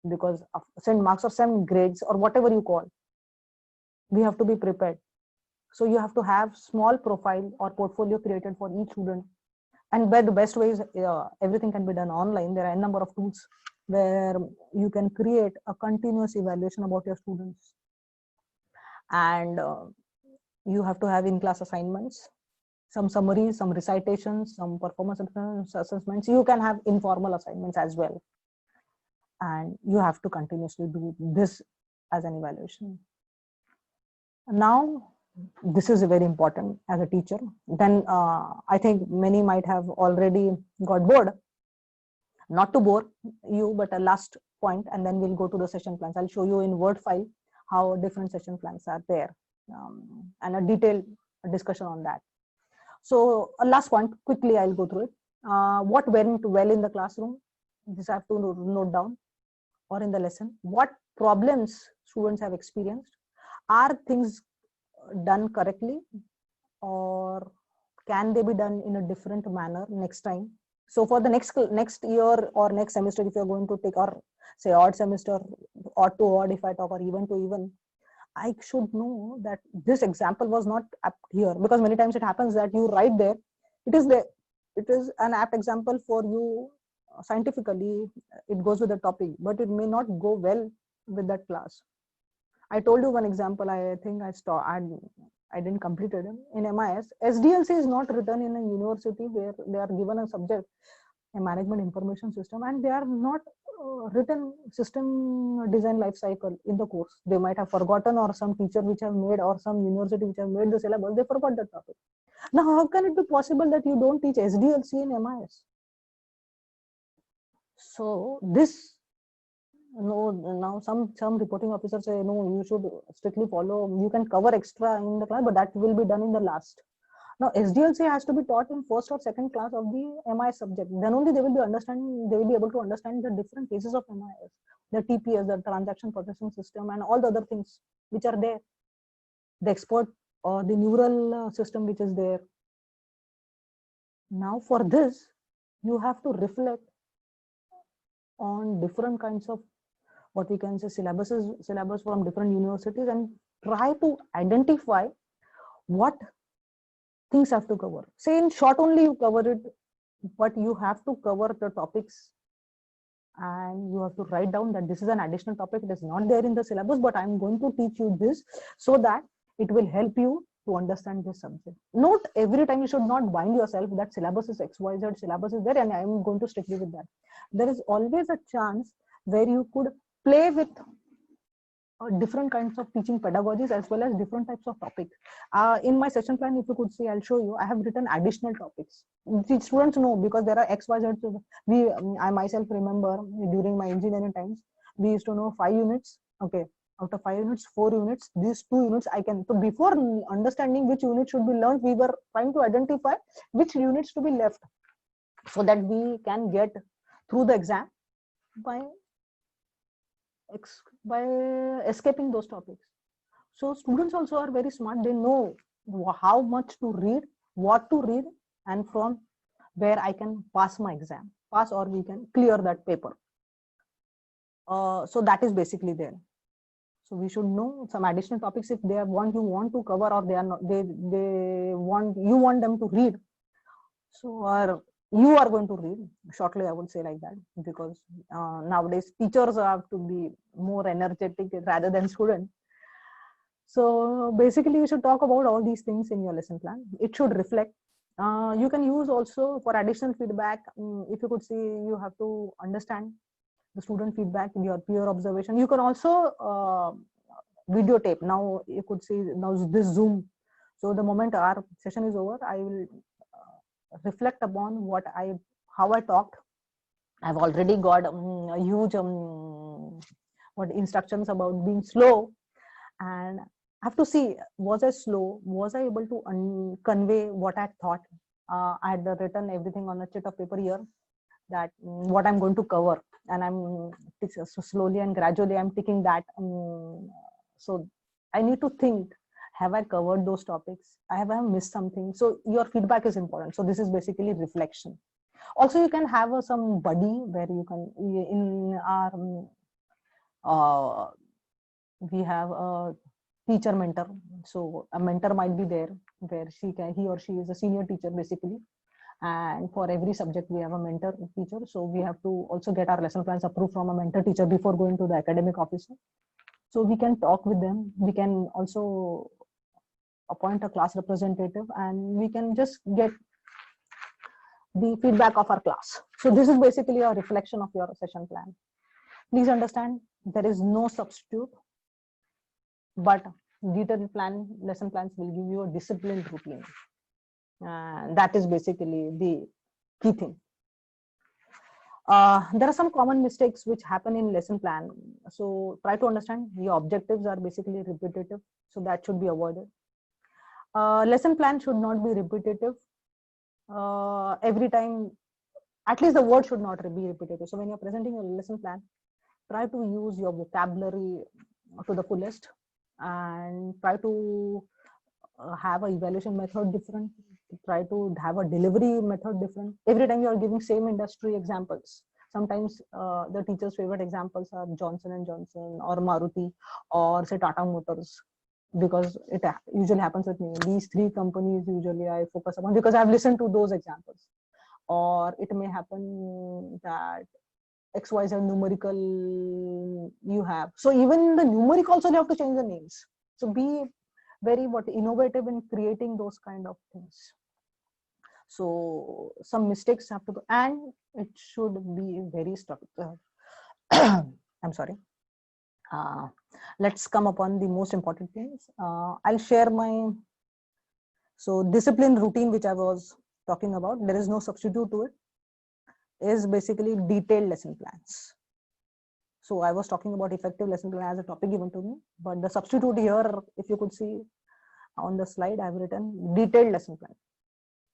Because send marks or send grades or whatever you call, we have to be prepared. So you have to have small profile or portfolio created for each student. And by the best ways, everything can be done online. There are a number of tools where you can create a continuous evaluation about your students. And you have to have in-class assignments, some summaries, some recitations, some performance assessments. You can have informal assignments as well. And you have to continuously do this as an evaluation. Now, this is very important as a teacher. Then I think many might have already got bored. Not to bore you, but a last point, and then we'll go to the session plans. I'll show you in Word file how different session plans are there, and a detailed discussion on that. So a last point, quickly I'll go through it. What went well in the classroom? This I have to note down, or in the lesson. What problems students have experienced? Are things done correctly, or can they be done in a different manner next time? So for the next year or next semester, if you're going to take, or say odd semester, odd to odd if I talk, or even to even, I should know that this example was not apt here, because many times it happens that you write there, it is an apt example for you scientifically, it goes with the topic, but it may not go well with that class. I told you one example, I think I didn't complete it in MIS. SDLC is not written in a university where they are given a subject, a management information system, and they are not written system design life cycle in the course. They might have forgotten, or some teacher which have made, or some university which have made the syllabus, they forgot that topic. Now, how can it be possible that you don't teach SDLC in MIS? So this, no, now some reporting officers say, no, you should strictly follow, you can cover extra in the class, but that will be done in the last. Now, SDLC has to be taught in first or second class of the MIS subject. Then only they will be able to understand the different phases of MIS, the TPS, the transaction processing system, and all the other things which are there. The expert or the neural system which is there. Now, for this, you have to reflect on different kinds of, what we can say, syllabus from different universities, and try to identify what things have to cover. Say in short only you cover it, but you have to cover the topics, and you have to write down that this is an additional topic, it is not there in the syllabus, but I'm going to teach you this so that it will help you to understand this subject. Note, every time you should not bind yourself that syllabus is XYZ, syllabus is there, and I'm going to strictly with that. There is always a chance where you could play with different kinds of teaching pedagogies as well as different types of topics. In my session plan, if you could see, I'll show you, I have written additional topics. The students know, because there are XYZ. I myself remember during my engineering times, we used to know 5 units. Okay, out of 5 units, 4 units, these 2 units I can. So before understanding which unit should be learned, we were trying to identify which units to be left, so that we can get through the exam by escaping those topics. So students also are very smart. They know how much to read, what to read, and from where I can pass my exam, or we can clear that paper. So that is basically there. So we should know some additional topics if they are you want to cover, or they are not, you want them to read. So you are going to read shortly, I would say like that, because nowadays teachers have to be more energetic rather than students. So basically you should talk about all these things in your lesson plan. It should reflect. You can use also for additional feedback. If you could see, you have to understand the student feedback in your peer observation. You can also videotape. Now you could see, now this Zoom. So the moment our session is over, I will reflect upon how I talked. I've already got a huge what instructions about being slow, and I have to see, was I slow? Was I able to convey what I thought? I had written everything on a sheet of paper here, that what I'm going to cover, and I'm so slowly and gradually I'm ticking that. So I need to think, have I covered those topics? Have I missed something? So your feedback is important. So this is basically reflection. Also, you can have some buddy where you can, in our we have a teacher mentor. So a mentor might be there where he or she is a senior teacher basically, and for every subject we have a mentor teacher. So we have to also get our lesson plans approved from a mentor teacher before going to the academic officer. So we can talk with them. We can also appoint a class representative, and we can just get the feedback of our class. So this is basically a reflection of your session plan. Please understand, there is no substitute, but detailed lesson plans will give you a disciplined routine. That is basically the key thing. There are some common mistakes which happen in lesson plan. So try to understand, your objectives are basically repetitive, so that should be avoided. Lesson plan should not be repetitive. Every time, at least the word should not be repetitive. So when you're presenting a lesson plan, try to use your vocabulary to the fullest, and try to have an evaluation method different. Try to have a delivery method different. Every time you are giving same industry examples, sometimes the teacher's favorite examples are Johnson and Johnson or Maruti or say Tata Motors, because it usually happens with me. These three companies usually I focus upon because I've listened to those examples. Or it may happen that XYZ numerical you have. So even the numeric also you have to change the names. So be very innovative in creating those kind of things. So some mistakes have to go, and it should be very structured. I'm sorry. Let's come upon the most important things. I'll share my discipline routine, which I was talking about. There is no substitute to it. Is basically detailed lesson plans. So I was talking about effective lesson plan as a topic given to me, but the substitute here, if you could see on the slide, I've written detailed lesson plan.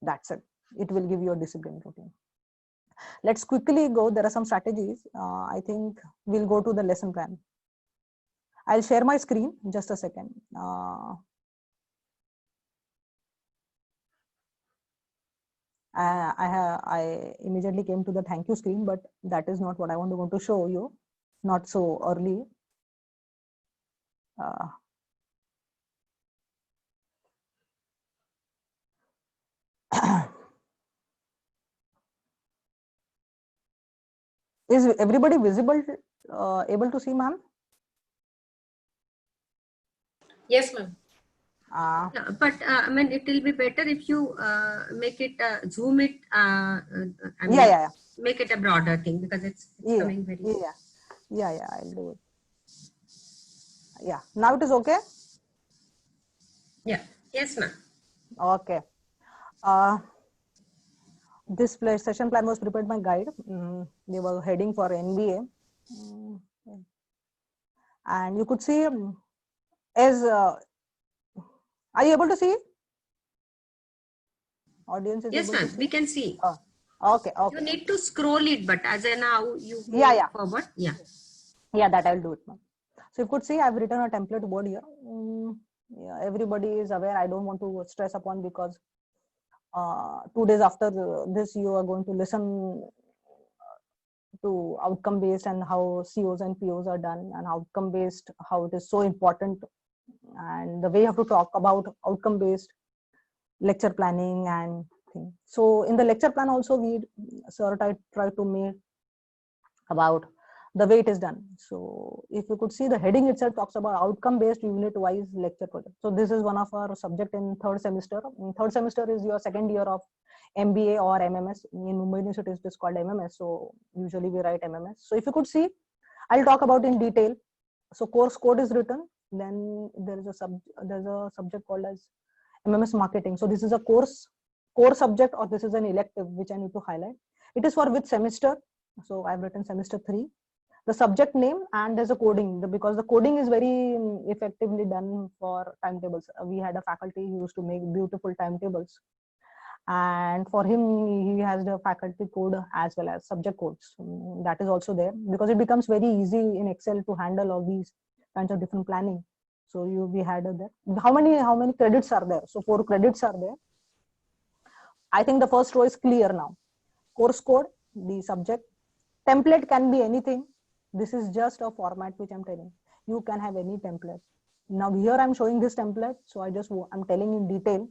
That's it. It will give you a discipline routine. Let's quickly go. There are some strategies. I think we'll go to the lesson plan. I'll share my screen. Just a second. I immediately came to the thank you screen, but that is not what I want to show you. Not so early. Is everybody visible, able to see, ma'am? Yes, ma'am. Yeah, but I mean, it will be better if you make it zoom it. I mean, make it a broader thing, because it's coming very. Yeah. I'll do it. Yeah. Now it is okay. Yeah. Yes, ma'am. Okay. This session plan was prepared by guide. They were heading for NBA, and you could see as. Are you able to see? Audience is yes, ma'am. We can see. Okay. You need to scroll it, but as in now you forward. Yeah, that I'll do it, ma'am. So you could see I've written a template board here. Everybody is aware. I don't want to stress upon, because 2 days after this, you are going to listen to outcome based and how COs and POs are done, and outcome based, how it is so important, and the way you have to talk about outcome based lecture planning and thing. So in the lecture plan also, we try to make about the way it is done. So if you could see, the heading itself talks about outcome based unit wise lecture project. So this is one of our subject in third semester. Third semester is your second year of MBA or MMS. In Mumbai University it is called MMS, so usually we write MMS. So if you could see, I'll talk about in detail. So course code is written. Then there is a subject called as MMS marketing. So this is a core subject, or this is an elective which I need to highlight. It is for which semester? So I've written semester 3. The subject name, and there's a coding, because the coding is very effectively done for timetables. We had a faculty who used to make beautiful timetables, and for him he has the faculty code as well as subject codes. That is also there, because it becomes very easy in Excel to handle all these kinds of different planning. So we had that. How many credits are there? So 4 credits are there. I think the first row is clear now. Course code, the subject, template can be anything. This is just a format which I'm telling. You can have any template. Now here I'm showing this template, so I'm telling in detail.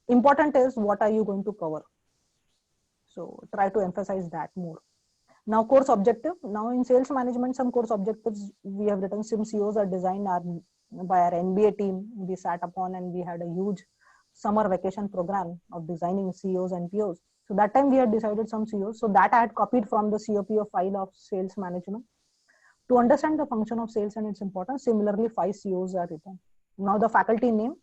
Important is what are you going to cover. So try to emphasize that more. Now course objective. Now in sales management, some course objectives we have written. Some COs are designed by our NBA team. We sat upon and we had a huge summer vacation program of designing COs and POs. So that time we had decided some COs. So that I had copied from the COPO file of sales management. To understand the function of sales and its importance, similarly 5 COs are written. Now the faculty name.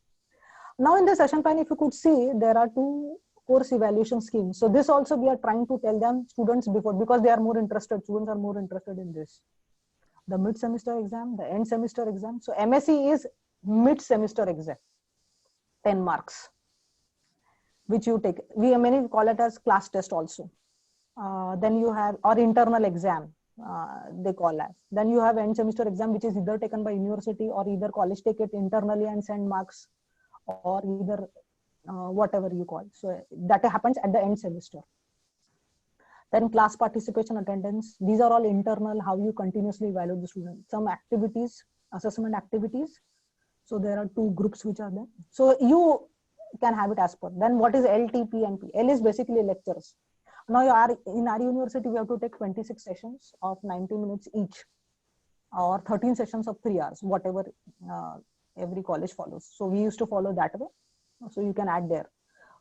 Now in the session plan, if you could see, there are 2 course evaluation schemes. So this also we are trying to tell them students before, because they are more interested, students are more interested in this. The mid-semester exam, the end semester exam. So MSc is mid-semester exam, 10 marks, which you take. Many call it as class test also. Then you have, or internal exam, they call as. Then you have end semester exam, which is either taken by university or either college take it internally and send marks, or either whatever you call. So that happens at the end semester. Then class participation, attendance. These are all internal, how you continuously evaluate the student. Some activities, assessment activities. So there are 2 groups which are there. So you can have it as per. Then what is L, T, P, and P? L is basically lectures. Now in our university, we have to take 26 sessions of 90 minutes each, or 13 sessions of 3 hours, whatever every college follows. So we used to follow that way. So you can add there.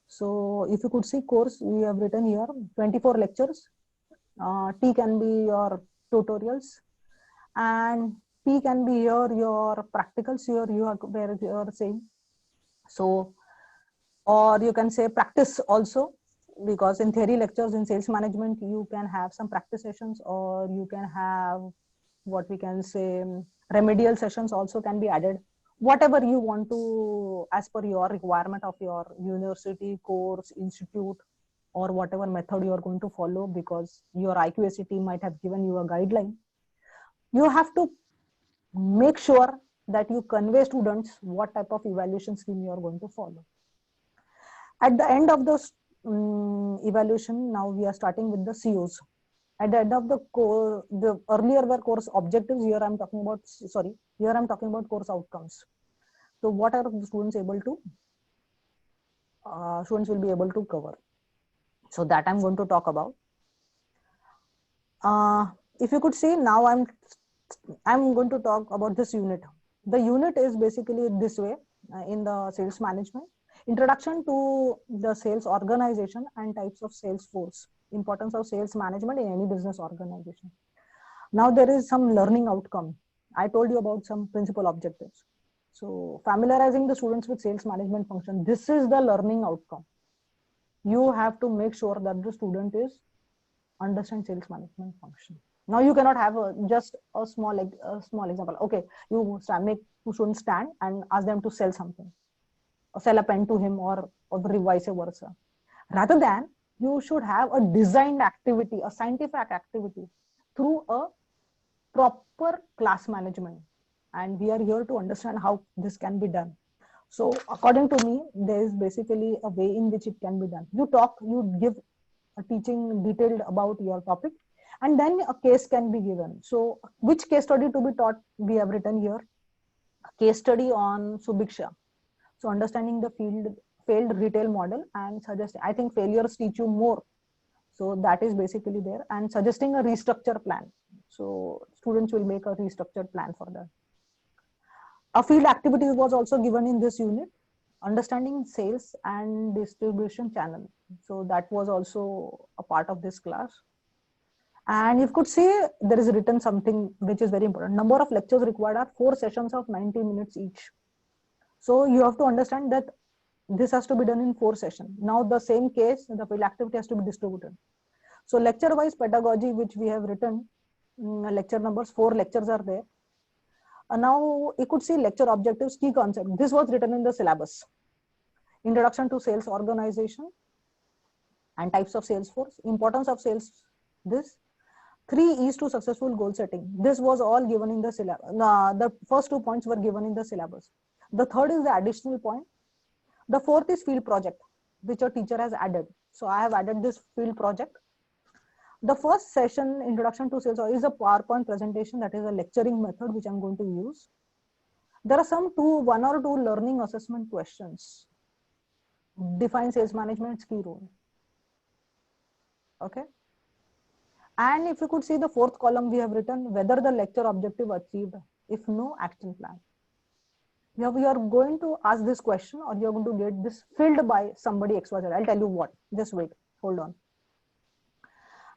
So if you could see course, we have written here 24 lectures. T can be your tutorials, and P can be here your practicals. Here you are where you are saying. So, or you can say practice also, because in theory lectures in sales management, you can have some practice sessions, or you can have what we can say remedial sessions also can be added. Whatever you want to, as per your requirement of your university, course, institute, or whatever method you are going to follow, because your IQAC team might have given you a guideline. You have to make sure that you convey students what type of evaluation scheme you are going to follow. At the end of the evaluation, now we are starting with the COs. At the end of the course, the earlier were course objectives. Here I'm talking about, here I'm talking about course outcomes. So what are the students able to, students will be able to cover. So that I'm going to talk about. If you could see, now I'm going to talk about this unit. The unit is basically this way in the sales management. Introduction to the sales organization and types of sales force. Importance of sales management in any business organization. Now there is some learning outcome. I told you about some principal objectives. So familiarizing the students with sales management function. This is the learning outcome. You have to make sure that the student is understand sales management function. Now you cannot have just a small example. Okay, you make 2 students stand and ask them to sell something, or sell a pen to him, or vice versa. Rather than, you should have a designed activity, a scientific activity through a proper class management. And we are here to understand how this can be done. So according to me, there is basically a way in which it can be done. You give a teaching detailed about your topic, and then a case can be given. So which case study to be taught, we have written here. A case study on Subiksha. So understanding the failed retail model and suggesting, I think failures teach you more. So that is basically there, and suggesting a restructure plan. So students will make a restructured plan for that. A field activity was also given in this unit, understanding sales and distribution channel. So that was also a part of this class. And you could see there is written something which is very important. Number of lectures required are 4 sessions of 90 minutes each. So you have to understand that this has to be done in 4 sessions. Now the same case, the field activity has to be distributed. So lecture wise pedagogy, which we have written, lecture numbers, 4 lectures are there. Now you could see lecture objectives, key concept. This was written in the syllabus. Introduction to sales organization and types of sales force, importance of sales, this. 3 E's to successful goal setting. This was all given in the syllabus. The first 2 points were given in the syllabus. The third is the additional point. The fourth is field project, which a teacher has added. So I have added this field project. The first session, introduction to sales, is a PowerPoint presentation, that is a lecturing method which I'm going to use. There are some 1 or 2 learning assessment questions. Define sales management's key role. Okay. And if you could see the 4th column, we have written whether the lecture objective achieved. If no, action plan. Now we are going to ask this question, or you are going to get this filled by somebody XYZ. I'll tell you what. Just wait. Hold on.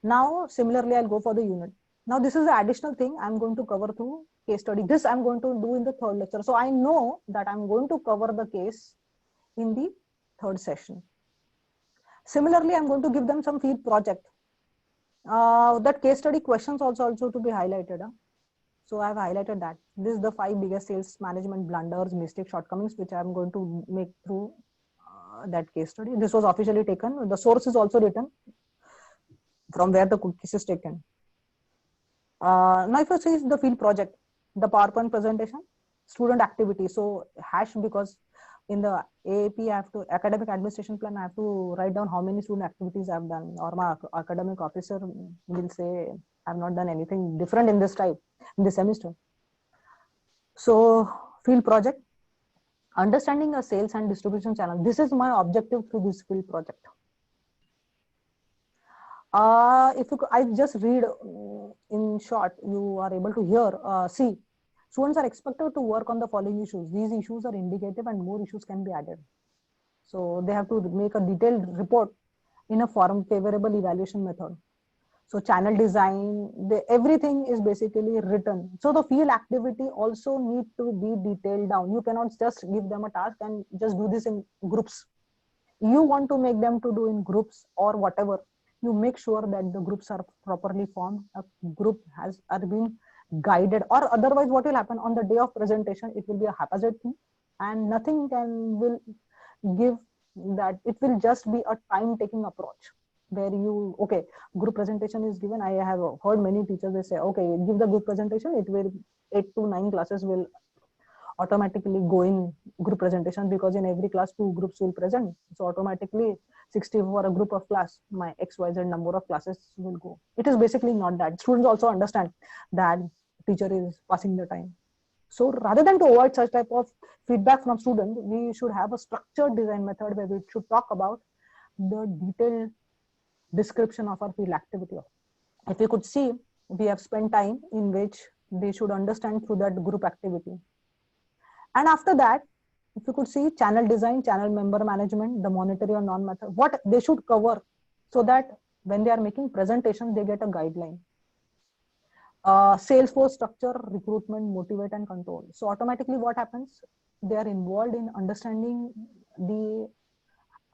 Now, similarly, I'll go for the unit. Now, this is the additional thing I'm going to cover through case study. This I'm going to do in the 3rd lecture. So I know that I'm going to cover the case in the 3rd session. Similarly, I'm going to give them some field project. That case study questions also to be highlighted. So I've highlighted that. This is the 5 biggest sales management blunders, mistakes, shortcomings, which I'm going to make through that case study. This was officially taken. The source is also written from where the case is taken. Now if you see the field project, the PowerPoint presentation, student activity. So hash, because in the AAP, I have to, academic administration plan, I have to write down how many student activities I've done, or my academic officer will say I've not done anything different in this type, in this semester. So field project, understanding a sales and distribution channel. This is my objective through this field project. If you, I just read in short, you are able to hear, see, students are expected to work on the following issues. These issues are indicative and more issues can be added. So they have to make a detailed report in a form favorable evaluation method. So channel design, everything is basically written. So the field activity also need to be detailed down. You cannot just give them a task and just do this in groups. You want to make them to do in groups or whatever. You make sure that the groups are properly formed. A group are being guided, or otherwise what will happen on the day of presentation, it will be a haphazard thing and nothing will give that. It will just be a time taking approach where you, okay, group presentation is given. I have heard many teachers, they say, okay, give the group presentation, it will 8 to 9 classes will automatically go in group presentation, because in every class 2 groups will present. So automatically 60 for a group of class, my XYZ number of classes will go. It is basically not that. Students also understand that teacher is passing the time. So rather than to avoid such type of feedback from students, we should have a structured design method where we should talk about the detailed description of our field activity. If you could see, we have spent time in which they should understand through that group activity. And after that, if you could see channel design, channel member management, the monetary or non-method, what they should cover, so that when they are making presentation, they get a guideline. Salesforce structure, recruitment, motivate and control. So automatically what happens? They are involved in understanding the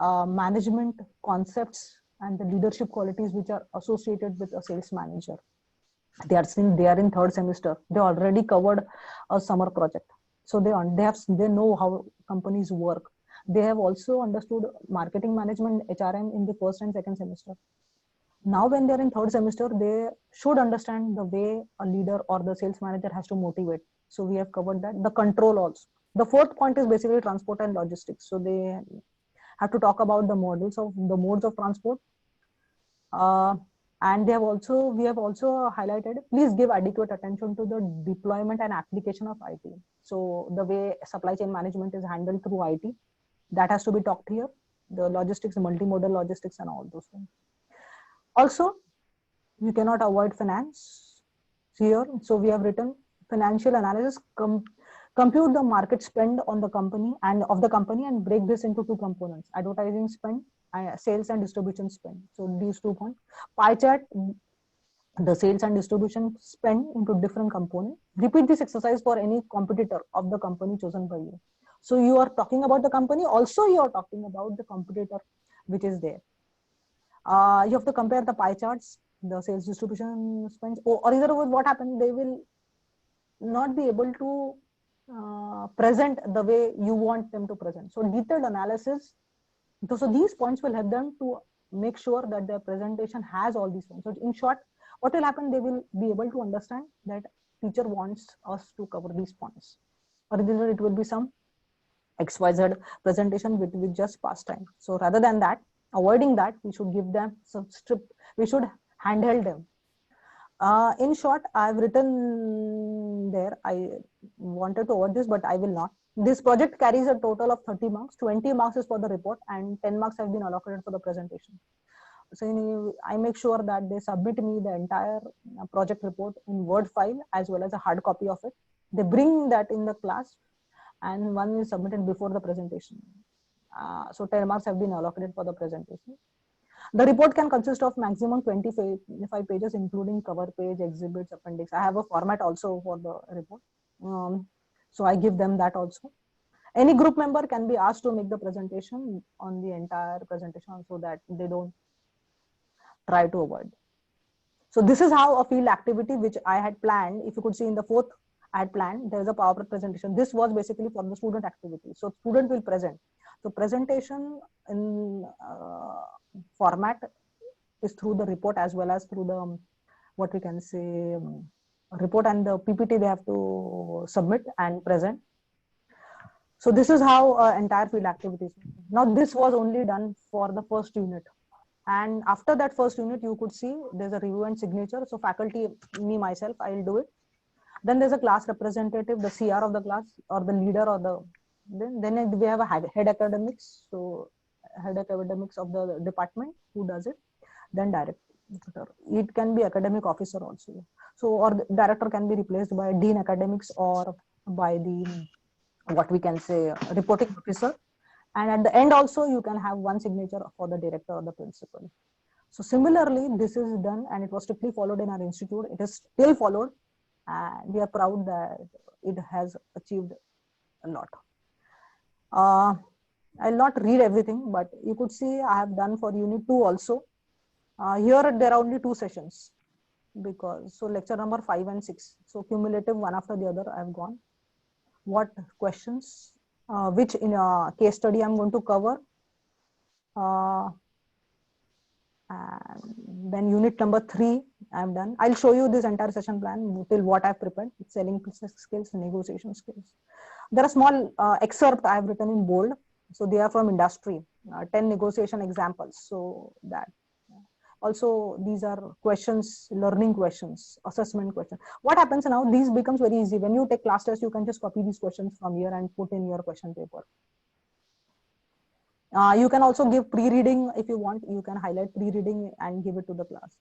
management concepts and the leadership qualities which are associated with a sales manager. They are in 3rd semester. They already covered a summer project. So they know how companies work. They have also understood marketing management, HRM in the 1st and 2nd semester. Now when they're in 3rd semester, they should understand the way a leader or the sales manager has to motivate. So we have covered that. The control also. The 4th point is basically transport and logistics. So they have to talk about the modes of transport. And we have also highlighted, please give adequate attention to the deployment and application of IT. So the way supply chain management is handled through IT, that has to be talked here. The logistics, multimodal logistics and all those things. Also, you cannot avoid finance here. So we have written financial analysis, compute the market spend on the company and break this into 2 components: advertising spend, sales and distribution spend. So these 2 points. Pie chart the sales and distribution spend into different components. Repeat this exercise for any competitor of the company chosen by you. So you are talking about the company, also you are talking about the competitor which is there. You have to compare the pie charts, the sales distribution spends, or either what happened, they will not be able to present the way you want them to present. So detailed analysis. So these points will help them to make sure that their presentation has all these points. So in short, what will happen? They will be able to understand that teacher wants us to cover these points. Or either it will be some XYZ presentation with just pastime. So rather than that, avoiding that, we should give them some strict, we should handheld them. In short, I've written there, I wanted to avoid this, but I will not. This project carries a total of 30 marks, 20 marks is for the report and 10 marks have been allocated for the presentation. So I make sure that they submit me the entire project report in Word file as well as a hard copy of it. They bring that in the class and one is submitted before the presentation. So 10 marks have been allocated for the presentation. The report can consist of maximum 25 pages, including cover page, exhibits, appendix. I have a format also for the report. So I give them that also. Any group member can be asked to make the presentation on the entire presentation so that they don't try to avoid. So this is how a field activity which I had planned. If you could see in the fourth, I had planned, there is a PowerPoint presentation. This was basically for the student activity. So student will present. So presentation in format is through the report as well as through the, what we can say, report and the PPT they have to submit and present. So this is how entire field activities. Now this was only done for the first unit. And after that first unit, you could see there's a review and signature. So faculty, me, myself, I'll do it. Then there's a class representative, the CR of the class or the leader or the, then we have a head academics. So head academics of the department who does it, then director. It can be academic officer also. So, or the director can be replaced by dean academics or by the, what we can say, reporting officer. And at the end also, you can have one signature for the director or the principal. So similarly, this is done and it was strictly followed in our institute. It is still followed and we are proud that it has achieved a lot. I'll not read everything, but you could see I have done for unit 2 also. Here there are only 2 sessions because, so lecture number 5 and 6. So cumulative one after the other I have gone. What questions, which in a case study I'm going to cover. And then unit number 3 I've done. I'll show you this entire session plan till what I've prepared. Selling skills, negotiation skills. There are small excerpts I've written in bold. So they are from industry, 10 negotiation examples. So that also these are questions, learning questions, assessment questions. What happens now, these becomes very easy. When you take class test, you can just copy these questions from here and put in your question paper. You can also give pre-reading if you want. You can highlight pre-reading and give it to the class.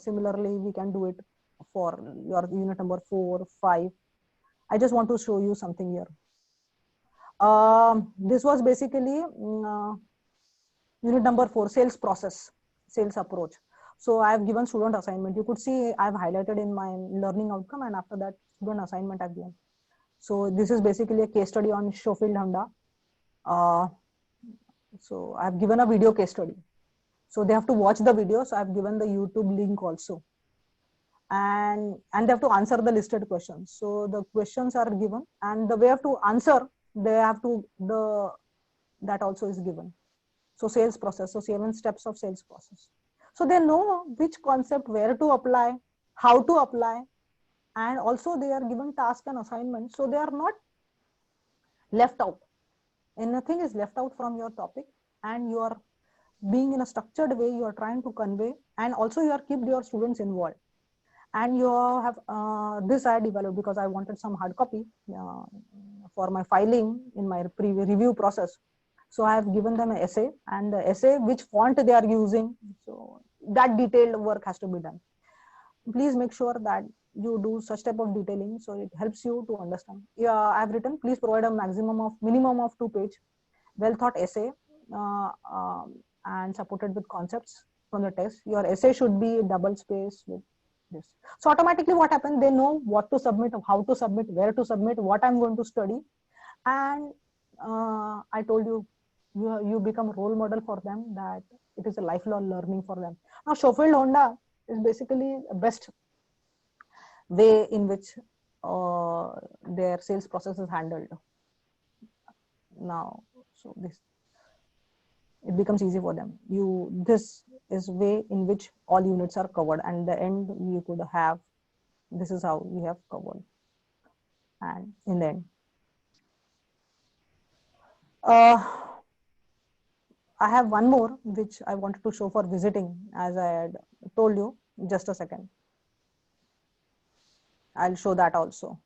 Similarly, we can do it for your unit number 4, 5. I just want to show you something here. This was basically unit number 4, sales process, sales approach. So I have given student assignment. You could see I have highlighted in my learning outcome and after that student assignment I've given. So this is basically a case study on Schofield Honda. So I've given a video case study. So they have to watch the video. So I've given the YouTube link also. And they have to answer the listed questions. So the questions are given and the way have to answer, they have to, that also is given. So sales process, so 7 steps of sales process. So they know which concept, where to apply, how to apply, and also they are given task and assignment. So they are not left out. And nothing is left out from your topic and you are being in a structured way, you are trying to convey and also you are keep your students involved. And you have this I developed because I wanted some hard copy for my filing in my review process. So I have given them an essay and the essay, which font they are using. So that detailed work has to be done. Please make sure that you do such type of detailing. So it helps you to understand. Yeah, I've written, please provide a minimum of 2 page, well thought essay and supported with concepts from the text. Your essay should be double space with this. So automatically what happens, they know what to submit, how to submit, where to submit, what I'm going to study. And I told you, you become role model for them, that it is a lifelong learning for them. Now Schofield Honda is basically the best way in which their sales process is handled now. So this, it becomes easy for them. This is way in which all units are covered, and the end you could have, this is how you have covered. And in the end, I have one more which I wanted to show for visiting, as I had told you. Just a second, I'll show that also.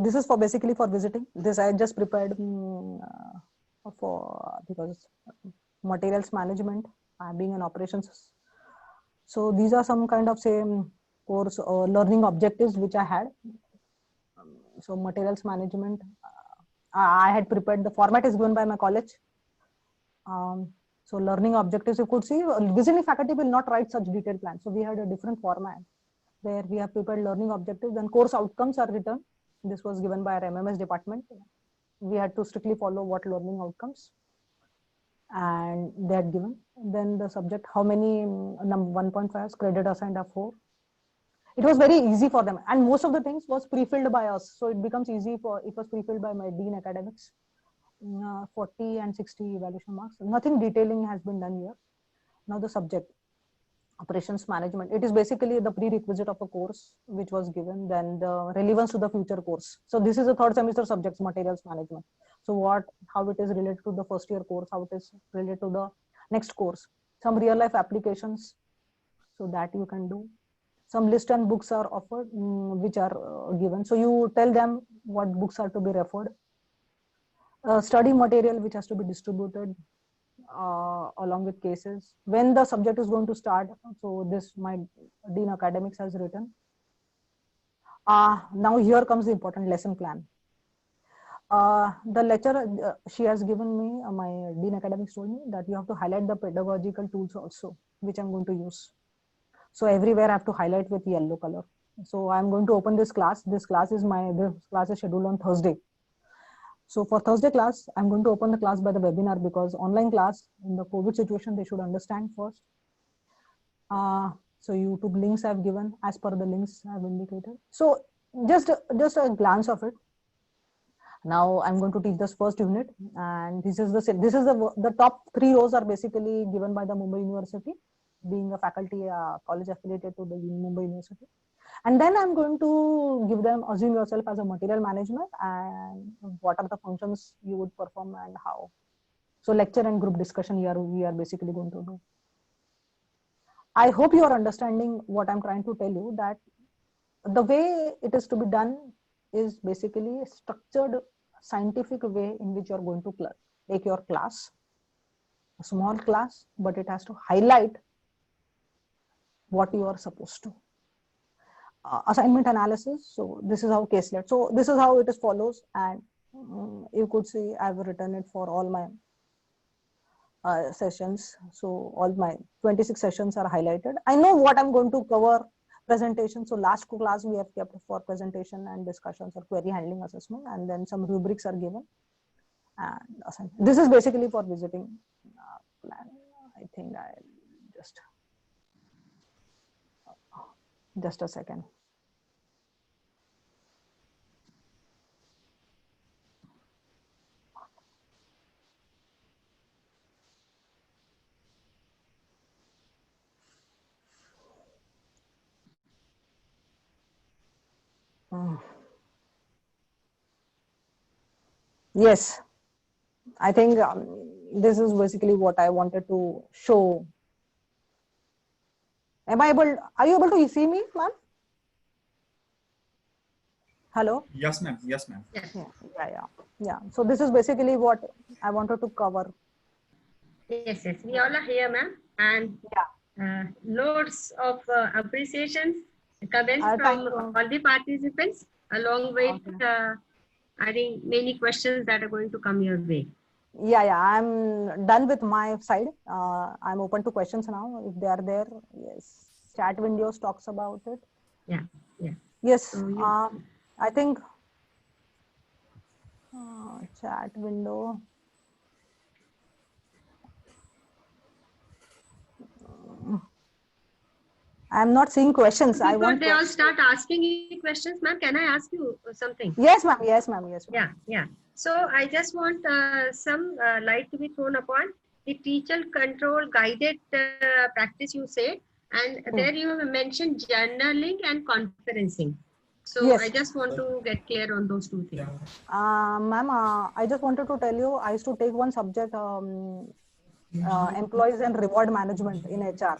This is for basically for visiting. This I just prepared for, because materials management, being an operations. So these are some kind of same course or learning objectives which I had. So materials management, I had prepared, the format is given by my college. So learning objectives, you could see visiting faculty will not write such detailed plans. So we had a different format where we have prepared learning objectives, then course outcomes are written. This was given by our MMS department. We had to strictly follow what learning outcomes, and they had given. Then the subject, how many 1.5 credit assigned are 4. It was very easy for them, and most of the things was pre-filled by us. So it becomes easy for, it was pre-filled by my Dean Academics. 40 and 60 evaluation marks. Nothing detailing has been done here. Now the subject, operations management, it is basically the prerequisite of a course which was given, then the relevance to the future course. So this is a third semester subjects, materials management. So how it is related to the first year course, how it is related to the next course, some real life applications, so that you can do. Some list and books are offered, which are given. So you tell them what books are to be referred. Study material which has to be distributed along with cases. When the subject is going to start, so this my Dean Academics has written. Now here comes the important lesson plan. The lecturer, she has given me, my Dean Academics told me that you have to highlight the pedagogical tools also, which I'm going to use. So everywhere I have to highlight with yellow color. So I'm going to open this class. This class is scheduled on Thursday. So for Thursday class, I'm going to open the class by the webinar, because online class in the COVID situation, they should understand first. So YouTube links I've given as per the links I've indicated. So just a glance of it. Now I'm going to teach this first unit, and this is the top 3 rows are basically given by the Mumbai University, being a faculty college affiliated to the Mumbai University. And then I'm going to give them, assume yourself as a material management, and what are the functions you would perform and how. So lecture and group discussion here we are basically going to do. I hope you are understanding what I'm trying to tell you, that the way it is to be done is basically a structured scientific way in which you're going to take your class, a small class, but it has to highlight what you are supposed to. Assignment analysis. So this is how caselet. So this is how it is follows, and you could see I've written it for all my sessions. So all my 26 sessions are highlighted. I know what I'm going to cover. Presentation. So last class we have kept for presentation and discussions or query handling assessment, and then some rubrics are given. And assignment. This is basically for visiting plan. I think I'll just a second. Yes, I think this is basically what I wanted to show. Are you able to see me, ma'am? Hello? Yes, ma'am. Yes, ma'am. Yeah. So this is basically what I wanted to cover. Yes, we all are here, ma'am. And Loads of appreciations, comments Thank from you. all the participants, along with, Okay. I think, many questions that are going to come your way. Yeah, I'm done with my side. I'm open to questions now if they are there. Yes, chat windows talks about it. Yeah, yeah. Yes, So you, I think chat window. I'm not seeing questions. I before want they all questions. start asking you questions, ma'am, can I ask you something? Yes, ma'am. Yes, ma'am. Yes, ma'am. Yeah. So I just want some light to be thrown upon the teacher control guided practice you said, and there you have mentioned journaling and conferencing. So I Yes, just want to get clear on those two things. ma'am. I just wanted to tell you, I used to take one subject, employees and reward management in HR.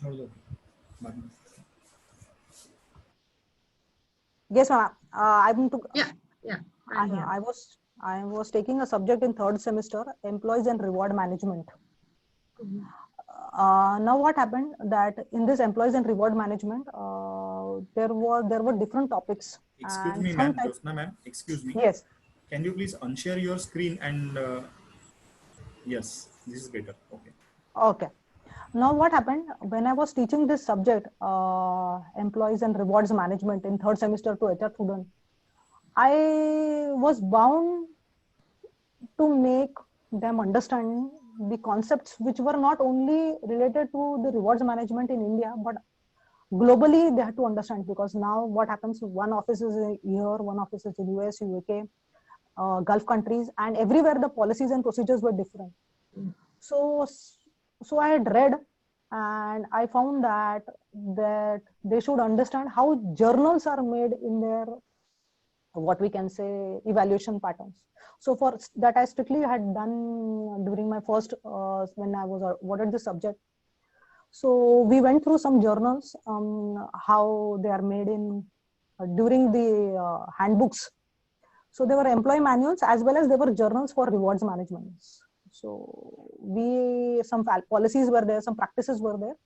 Yes, ma'am. I'm to. Yeah, yeah, I'm here. I was taking a subject in third semester, employees and reward management. Now what happened that in this employees and reward management, there were different topics Excuse and me, ma'am. sometimes. Josna, ma'am. Excuse me. Yes. Can you please unshare your screen and yes, this is better. Okay. Okay. Now what happened when I was teaching this subject, employees and rewards management in third semester to HR student, I was bound to make them understand the concepts which were not only related to the rewards management in India, but globally they had to understand, because now what happens, one office is here, one office is in US, UK, Gulf countries, and everywhere the policies and procedures were different. So I had read and I found that they should understand how journals are made in their, what we can say, evaluation patterns. So for that I strictly had done during my first when I was awarded the subject. So we went through some journals, how they are made in during the handbooks. So there were employee manuals as well as there were journals for rewards management. So some policies were there, some practices were there.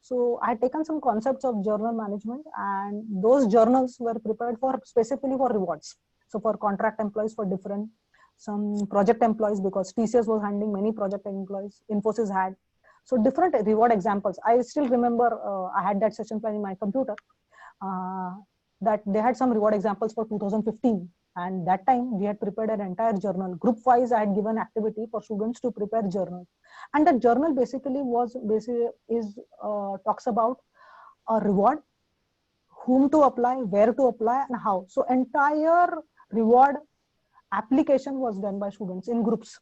So I had taken some concepts of journal management, and those journals were prepared for specifically for rewards. So for contract employees for different, some project employees, because TCS was handling many project employees, Infosys had. So different reward examples. I still remember I had that session plan in my computer, that they had some reward examples for 2015. And that time we had prepared an entire journal. Group wise, I had given activity for students to prepare journal. And the journal basically talks about a reward, whom to apply, where to apply, and how. So entire reward application was done by students in groups.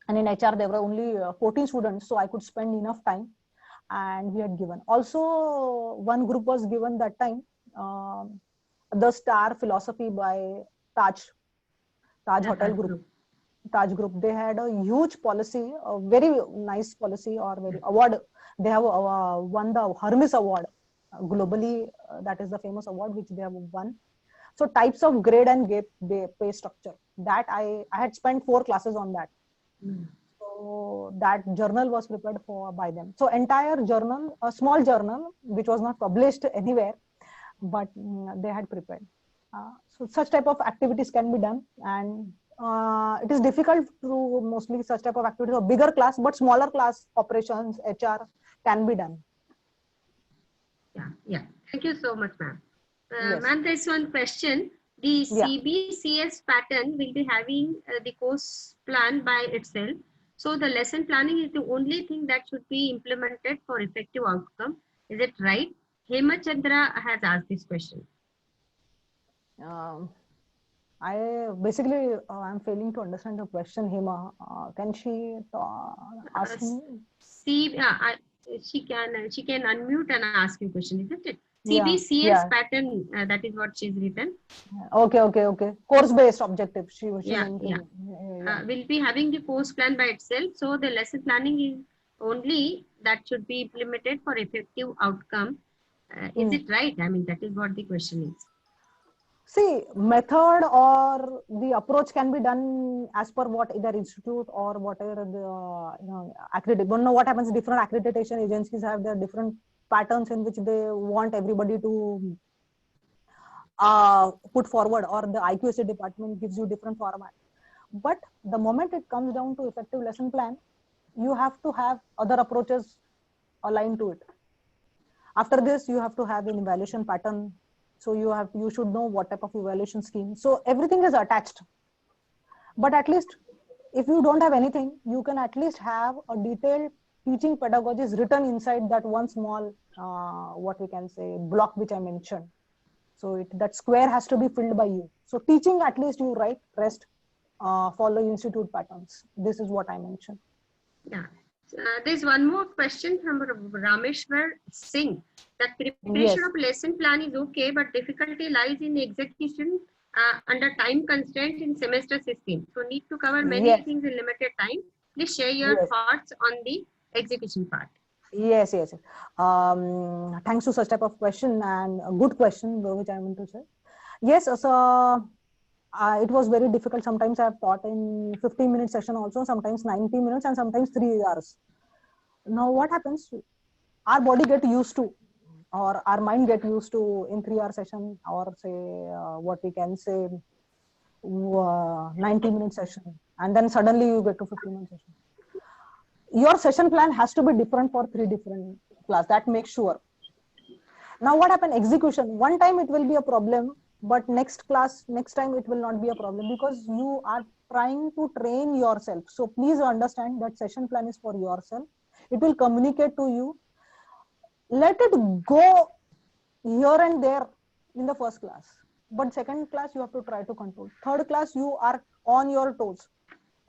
And in HR, there were only 14 students, so I could spend enough time. And we had given. Also, one group was given that time, the Star Philosophy by Taj Hotel Group. Taj Group, they had a huge policy, a very nice policy or very award. They have won the Hermes Award globally. That is the famous award which they have won. So types of grade and pay structure, that I had spent 4 classes on that. So that journal was prepared by them. So entire journal, a small journal which was not published anywhere, but they had prepared. So such type of activities can be done, and it is difficult to mostly such type of activities of bigger class, but smaller class operations, HR can be done. Yeah. Thank you so much, ma'am. Yes. Ma'am, there's one question. The CBCS pattern will be having the course plan by itself. So the lesson planning is the only thing that should be implemented for effective outcome. Is it right? Hema Chandra has asked this question. I basically I'm failing to understand the question, Hema. Can she ask me? She can unmute and ask you question, isn't it? CBCS pattern, that is what she's written. Okay. Course based objective. She will be having the course plan by itself. So the lesson planning is only that should be implemented for effective outcome. Is it right? I mean, that is what the question is. See, method or the approach can be done as per what either institute or whatever the accredited. Don't know what happens. Different accreditation agencies have their different patterns in which they want everybody to put forward, or the IQAC department gives you different format. But the moment it comes down to effective lesson plan, you have to have other approaches aligned to it. After this, you have to have an evaluation pattern. So you should know what type of evaluation scheme. So everything is attached. But at least if you don't have anything, you can at least have a detailed teaching pedagogies written inside that one small, what we can say, block which I mentioned. So that square has to be filled by you. So teaching, at least you write, rest, follow institute patterns. This is what I mentioned. Yeah. There's one more question from Rameshwar Singh. That preparation Yes. of lesson plan is okay, but difficulty lies in execution under time constraint in semester 16. So need to cover many Yes. things in limited time. Please share your Yes. thoughts on the execution part. Yes. Thanks to such type of question, and a good question, which I want to say. Yes, so it was very difficult. Sometimes I have taught in 15-minute session also, sometimes 90 minutes, and sometimes 3 hours. Now what happens? Our body get used to, or our mind get used to in 3-hour session, or say what we can say 90-minute session, and then suddenly you get to 15-minute session. Your session plan has to be different for 3 different class. That makes sure. Now what happened? Execution. One time it will be a problem, but next time it will not be a problem, because you are trying to train yourself. So please understand that session plan is for yourself. It will communicate to you. Let it go here and there in the first class, but second class you have to try to control. Third class you are on your toes,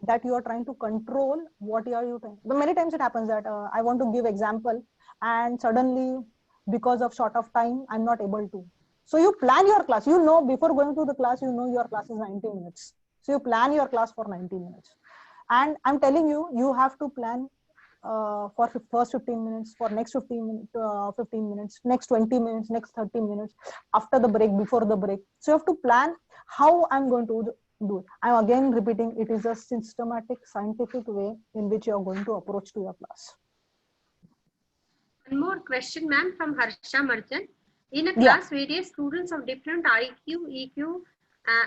that you are trying to control what are you trying. But many times it happens that I want to give example, and suddenly because of short of time I'm not able to. So you plan your class, you know, before going to the class, you know your class is 90 minutes. So you plan your class for 90 minutes. And I'm telling you, you have to plan for first 15 minutes, for next 15 minutes, next 20 minutes, next 30 minutes, after the break, before the break. So you have to plan how I'm going to do it. I'm again repeating, it is a systematic, scientific way in which you are going to approach to your class. One more question, ma'am, from Harsha Merchant. In a Yeah. class, various students of different IQ, EQ,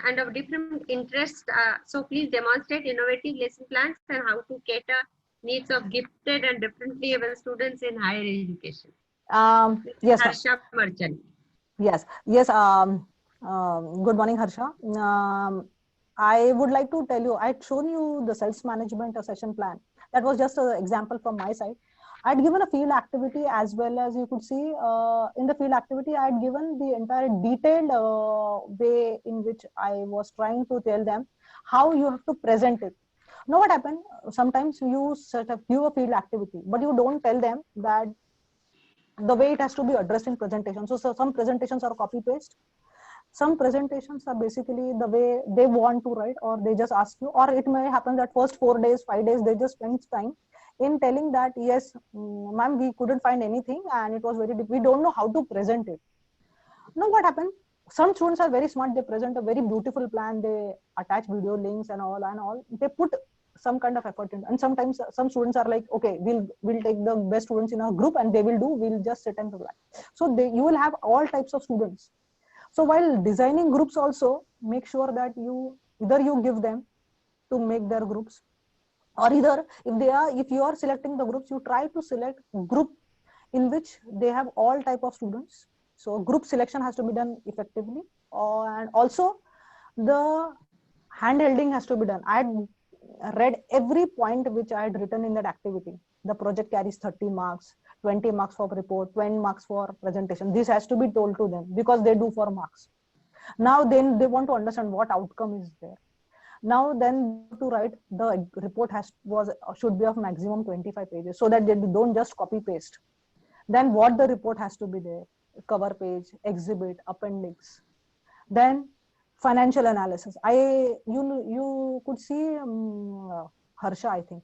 and of different interests. So please demonstrate innovative lesson plans and how to cater needs of gifted and differently able students in higher education. Yes, ma'am. Harsha Merchant. Yes. Good morning, Harsha. I would like to tell you, I had shown you the self-management session plan. That was just an example from my side. I had given a field activity, as well as you could see in the field activity, I had given the entire detailed way in which I was trying to tell them how you have to present it. Now what happened? Sometimes you sort of give a field activity, but you don't tell them that the way it has to be addressed in presentation. So some presentations are copy paste. Some presentations are basically the way they want to write, or they just ask you, or it may happen that first 4 days, 5 days, they just spend time in telling that, yes, ma'am, we couldn't find anything and it was we don't know how to present it. Now what happened? Some students are very smart. They present a very beautiful plan. They attach video links and all. They put some kind of effort in. And sometimes some students are like, okay, we'll take the best students in our group and we'll just sit and relax. So you will have all types of students. So while designing groups also, make sure that either you give them to make their groups, or either if you are selecting the groups, you try to select group in which they have all type of students. So group selection has to be done effectively, and also the hand-holding has to be done. I had read every point which I had written in that activity. The project carries 30 marks, 20 marks for report, 20 marks for presentation. This has to be told to them because they do for marks. Now then they want to understand what outcome is there. Now then to write the report should be of maximum 25 pages, so that they don't just copy paste. Then what the report has to be there: cover page, exhibit, appendix. Then financial analysis. You could see Harsha, I think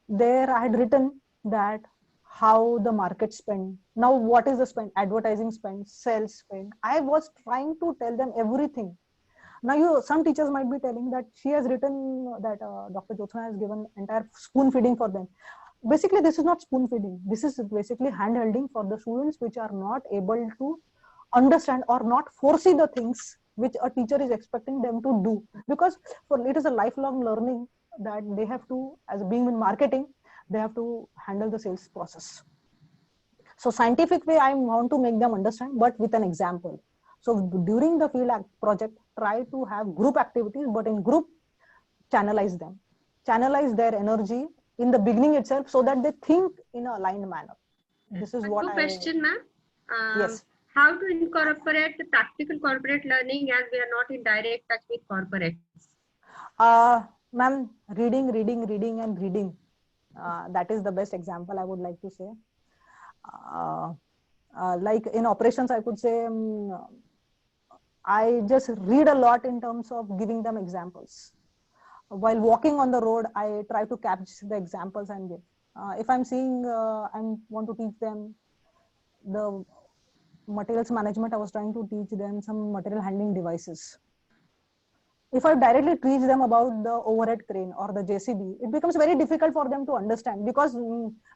there I had written that how the market spend. Now what is the spend? Advertising spend, sales spend. I was trying to tell them everything. Now some teachers might be telling that she has written that Dr. Jyotsna has given entire spoon feeding for them. basically this is not spoon feeding. This is basically hand holding for the students which are not able to understand or not foresee the things which a teacher is expecting them to do, because for it is a lifelong learning that they have to, as being in marketing, they have to handle the sales process. So scientific way I want to make them understand, but with an example. So during the project, try to have group activities, but in group channelize them, channelize their energy in the beginning itself, so that they think in a aligned manner. This is what One question, ma'am. Yes. How to incorporate the practical corporate learning as we are not in direct touch with corporates? Ma'am, reading, and reading. That is the best example I would like to say. Like in operations, I could say I just read a lot in terms of giving them examples. While walking on the road, I try to capture the examples and give. If I'm seeing, I want to teach them the materials management, I was trying to teach them some material handling devices. If I directly teach them about the overhead crane or the JCB, it becomes very difficult for them to understand, because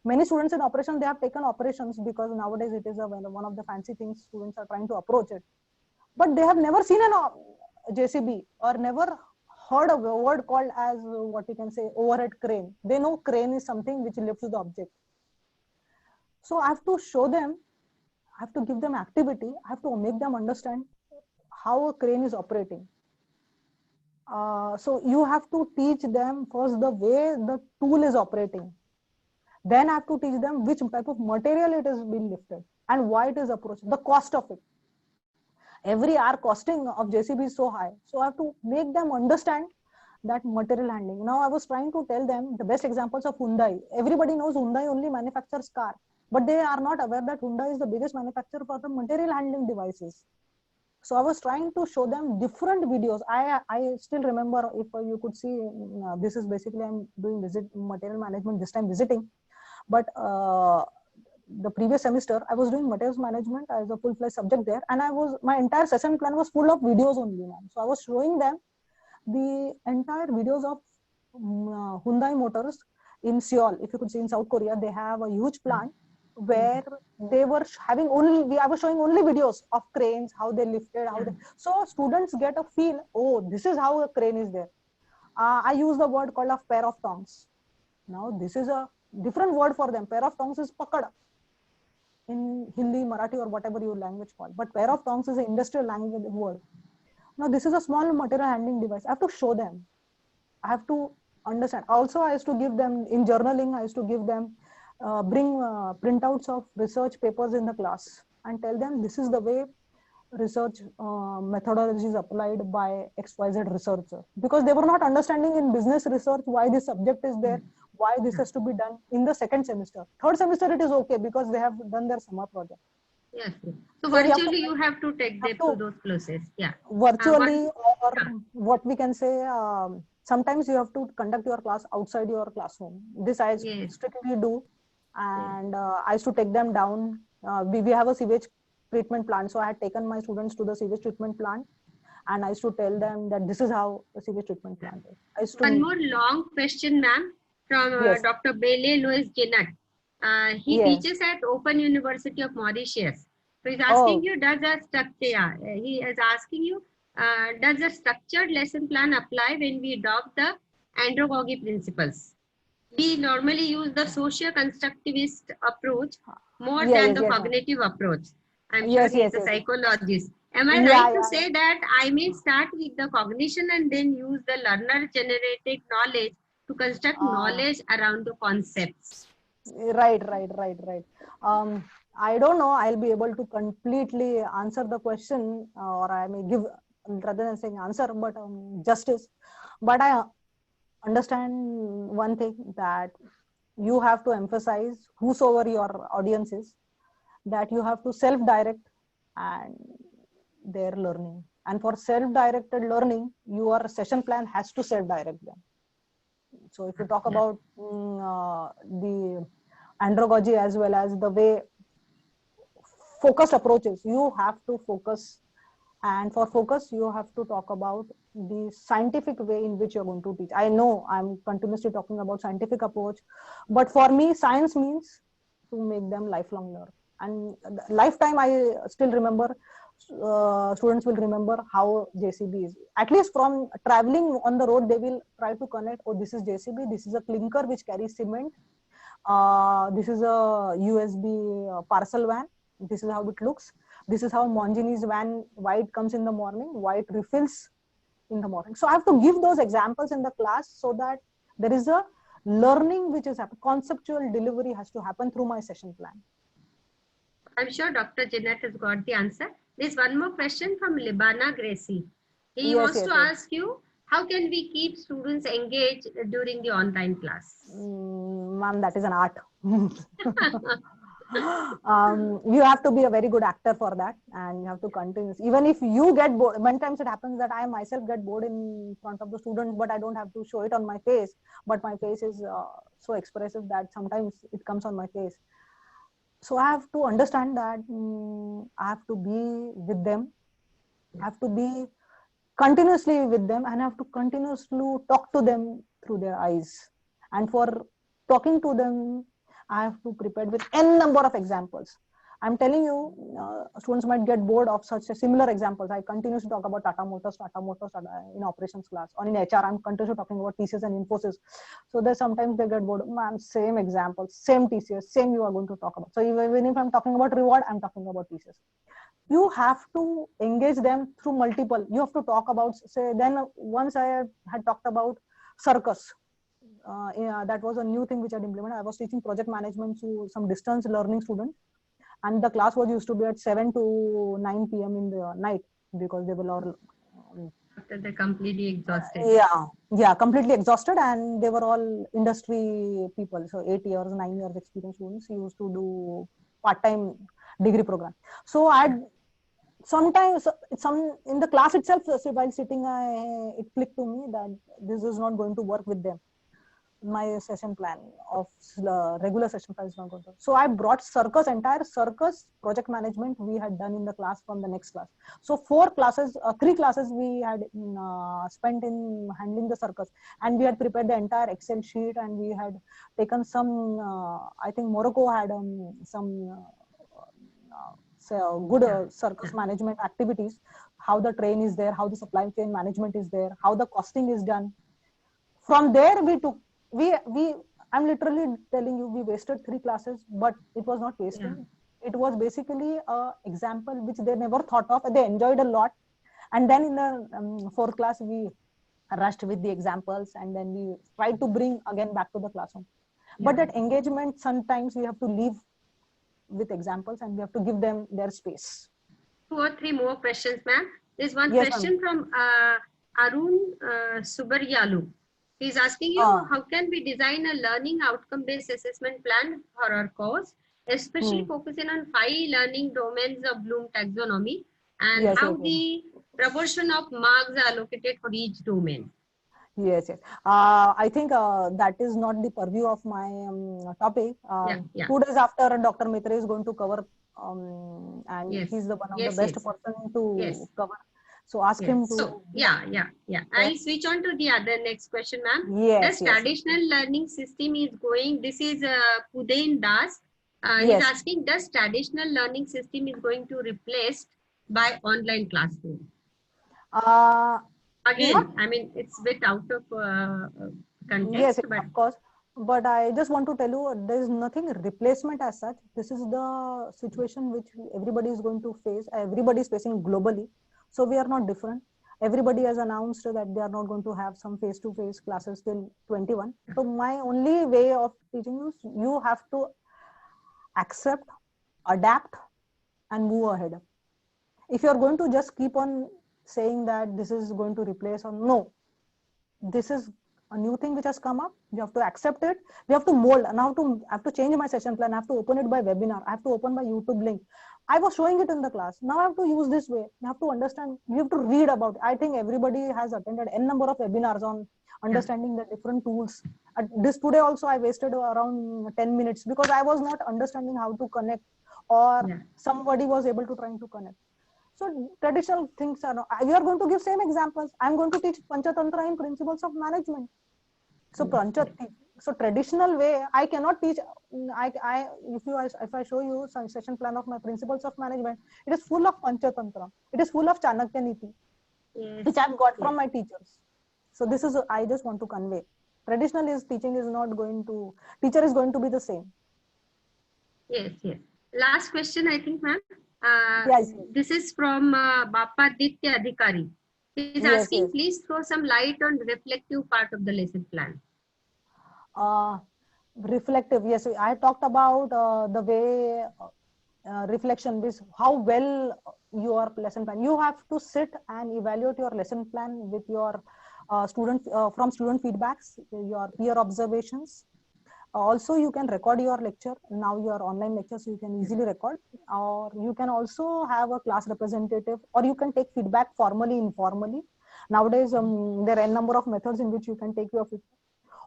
many students in operations, they have taken operations because nowadays it is one of the fancy things students are trying to approach it. But they have never seen a JCB or never heard of a word called as what you can say overhead crane. They know crane is something which lifts the object. So I have to show them, I have to give them activity, I have to make them understand how a crane is operating. So you have to teach them first the way the tool is operating. Then I have to teach them which type of material it is being lifted and why it is approached, the cost of it. Every hour costing of JCB is so high. So I have to make them understand that material handling. Now I was trying to tell them the best examples of Hyundai. Everybody knows Hyundai only manufactures car, but they are not aware that Hyundai is the biggest manufacturer for the material handling devices. So I was trying to show them different videos. I still remember, if you could see, this is basically I'm doing material management, this time visiting. But the previous semester, I was doing materials management as a full-fledged subject there. And my entire session plan was full of videos only, ma'am. So I was showing them the entire videos of Hyundai Motors in Seoul. If you could see, in South Korea, they have a huge plant where they were having I was showing only videos of cranes, how they lifted, so students get a feel, oh, this is how a crane is there. I use the word called a pair of tongs. Now this is a different word for them. Pair of tongs is pakad in Hindi, Marathi, or whatever your language call. But pair of tongs is an industrial language word. Now this is a small material handling device. I have to show them. I have to understand. Also, I used to give them in journaling. I used to give them bring printouts of research papers in the class and tell them this is the way research methodology is applied by XYZ researcher, because they were not understanding in business research why this subject is there, why this has to be done in the second semester. Third semester it is okay because they have done their summer project. Yes. So virtually you have to take them to those places. Yeah. Virtually, or what we can say, sometimes you have to conduct your class outside your classroom. This I strictly do. And I used to take them down. We have a sewage treatment plant. So I had taken my students to the sewage treatment plant. And I used to tell them that this is how the sewage treatment plant is. I used to One more long question, ma'am, from Dr. Bele Louis Ginnat. He teaches at Open University of Mauritius. So he's asking you, does a structure, he is asking you, does a structured lesson plan apply when we adopt the andragogy principles? We normally use the socio-constructivist approach more than the cognitive approach. I'm sure he's a psychologist. Am I right to say that I may start with the cognition and then use the learner-generated knowledge to construct knowledge around the concepts? Right. I don't know I'll be able to completely answer the question, or I may give, rather than saying answer, but justice. But I understand one thing, that you have to emphasize, whosoever your audience is, that you have to self-direct and their learning. And for self-directed learning, your session plan has to self-direct them. So if you talk about the andragogy as well as the way focused approaches, you have to focus And for focus, you have to talk about the scientific way in which you're going to teach. I know I'm continuously talking about scientific approach, but for me, science means to make them lifelong learner. And lifetime, I still remember, students will remember how JCB is. At least from traveling on the road, they will try to connect, oh, this is JCB, this is a clinker which carries cement, this is a USB parcel van, this is how it looks, this is how Monginis van, why it comes in the morning, why it refills in the morning. So I have to give those examples in the class so that there is a learning which is happening. Conceptual delivery has to happen through my session plan. I'm sure Dr. Jeanette has got the answer. There's one more question from Libana Gracie. He Yes, wants yes, to yes. ask you, how can we keep students engaged during the online class? Ma'am, that is an art. You have to be a very good actor for that, and you have to continue. Even if you get bored, many times it happens that I myself get bored in front of the students, but I don't have to show it on my face. But my face is so expressive that sometimes it comes on my face. So I have to understand that I have to be with them. I have to be continuously with them, and I have to continuously talk to them through their eyes. And for talking to them, I have to prepare with n number of examples. I'm telling you, students might get bored of such similar examples. I continue to talk about Tata Motors in operations class, or in HR. I'm continuously talking about TCS and Infosys. So there's sometimes they get bored. Man, same examples, same TCS, same you are going to talk about. So even if I'm talking about reward, I'm talking about TCS. You have to engage them through multiple. You have to talk about, say, then once I had talked about circus. That was a new thing which I had implemented. I was teaching project management to some distance learning students, and the class was used to be at 7 to 9 p.m. in the night because they were all After they're completely exhausted. yeah, completely exhausted, and they were all industry people. So 8 years, 9 years experience students used to do part-time degree program. So I sometimes some in the class itself, while sitting, it clicked to me that this is not going to work with them. My session plan of regular session plan is not going to. So I brought entire circus project management we had done in the class from the next class. So 3 classes we had spent in handling the circus, and we had prepared the entire Excel sheet, and we had taken some, I think Morocco had some good circus management activities, how the train is there, how the supply chain management is there, how the costing is done. From there I'm literally telling you, we wasted 3 classes, but it was not wasting. Yeah. It was basically a example which they never thought of. They enjoyed a lot. And then in the 4th class, we rushed with the examples, and then we tried to bring again back to the classroom. Yeah. But that engagement, sometimes we have to leave with examples, and we have to give them their space. 2 or 3 more questions, ma'am. There's one question from Arun Subaryalu. He's asking you, how can we design a learning outcome-based assessment plan for our course, especially focusing on 5 learning domains of Bloom taxonomy, and how the proportion of marks are allocated for each domain? Yes. I think that is not the purview of my topic. 2 days after, Dr. Mitra is going to cover, and he's the one of the best person to cover. So ask him to. So, I'll switch on to the other next question, ma'am. Yes. The traditional learning system is going. This is Pudain Das. He's asking, does traditional learning system is going to replaced by online classroom? Again, I mean, it's a bit out of context. Yes, but of course. But I just want to tell you, there is nothing replacement as such. This is the situation which everybody is going to face. Everybody is facing globally. So we are not different. Everybody has announced that they are not going to have some face-to-face classes till 21. So my only way of teaching is you have to accept, adapt, and move ahead. If you are going to just keep on saying that this is going to replace, or no, this is a new thing which has come up. You have to accept it. We have to mold. And I have to change my session plan. I have to open it by webinar. I have to open my YouTube link. I was showing it in the class. Now I have to use this way. You have to understand. You have to read about it. I think everybody has attended n number of webinars on understanding the different tools. Today also I wasted around 10 minutes because I was not understanding how to connect, or somebody was able to try to connect. So traditional things are not, you are going to give same examples. I'm going to teach Panchatantra in principles of management. So so traditional way, I cannot teach. If I show you some session plan of my principles of management, it is full of Panchatantra. It is full of Chanakya Niti, Yes. which I've got from my teachers. So this is, I just want to convey. Traditional is teaching is not going to, teacher is going to be the same. Yes, yes. Last question, I think, ma'am. Yes. This is from Bappa Ditya Adhikari. He is Yes, asking, yes. please throw some light on reflective part of the lesson plan. Reflective, yes, I talked about the way reflection is how well your lesson plan. You have to sit and evaluate your lesson plan with your from student feedbacks, your peer observations. Also, you can record your lecture. Now your online lectures, you can easily record, or you can also have a class representative, or you can take feedback formally, informally. Nowadays, there are a number of methods in which you can take your feedback.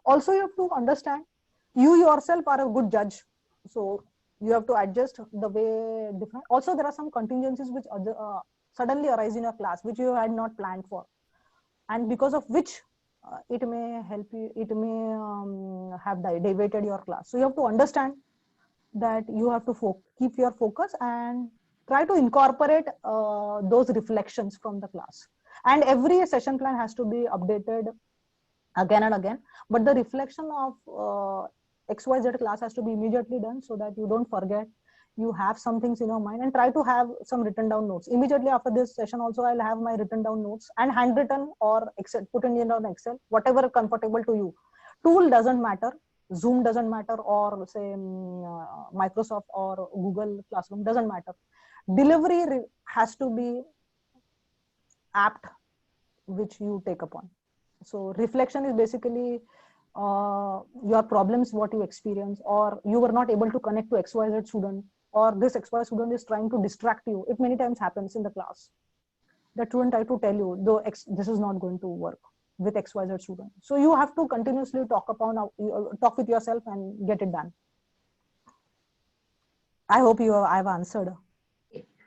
Also, you have to understand, you yourself are a good judge. So you have to adjust the way different. Also, there are some contingencies which suddenly arise in your class, which you had not planned for. And because of which it may help you, it may have deviated your class. So you have to understand that you have to keep your focus and try to incorporate those reflections from the class. And every session plan has to be updated again and again, but the reflection of XYZ class has to be immediately done so that you don't forget. You have some things in your mind, and try to have some written down notes immediately after this session. Also, I'll have my written down notes and handwritten or Excel, put in on Excel, whatever comfortable to you. Tool doesn't matter, Zoom doesn't matter, or say Microsoft or Google Classroom doesn't matter. Delivery has to be apt, which you take upon. So reflection is basically your problems, what you experience, or you were not able to connect to XYZ student, or this XY student is trying to distract you. It many times happens in the class. The student try to tell you, though this is not going to work with XYZ student. So you have to continuously talk with yourself and get it done. I hope I've answered.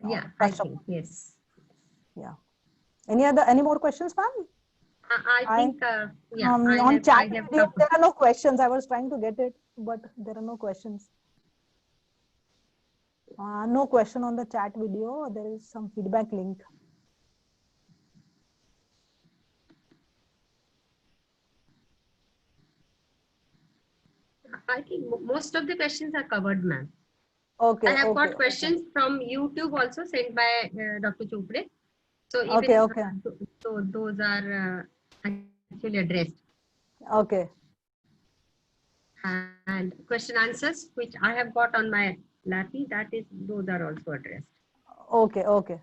Yeah, I think, yes. Yeah. Any more questions, ma'am? I think, yeah. On chat video, there are no questions. I was trying to get it, but there are no questions. No question on the chat video. There is some feedback link. I think most of the questions are covered, ma'am. Okay. I have got questions from YouTube also sent by Dr. Chopre. So even so those are actually addressed. Okay. And question answers which I have got on my Lappy, those are also addressed. Okay. Okay.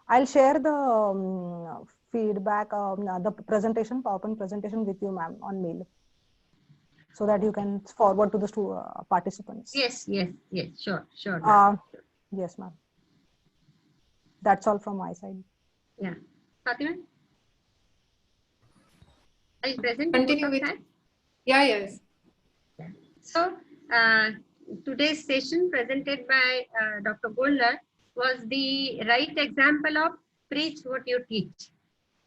I'll share the feedback, the presentation, PowerPoint presentation with you, ma'am, on mail, so that you can forward to the participants. Yes, sure. Yes, ma'am. That's all from my side. Yeah. Fatima? Are you present? Continue with. Yeah, yes. So, today's session presented by Dr. Goldler was the right example of preach what you teach.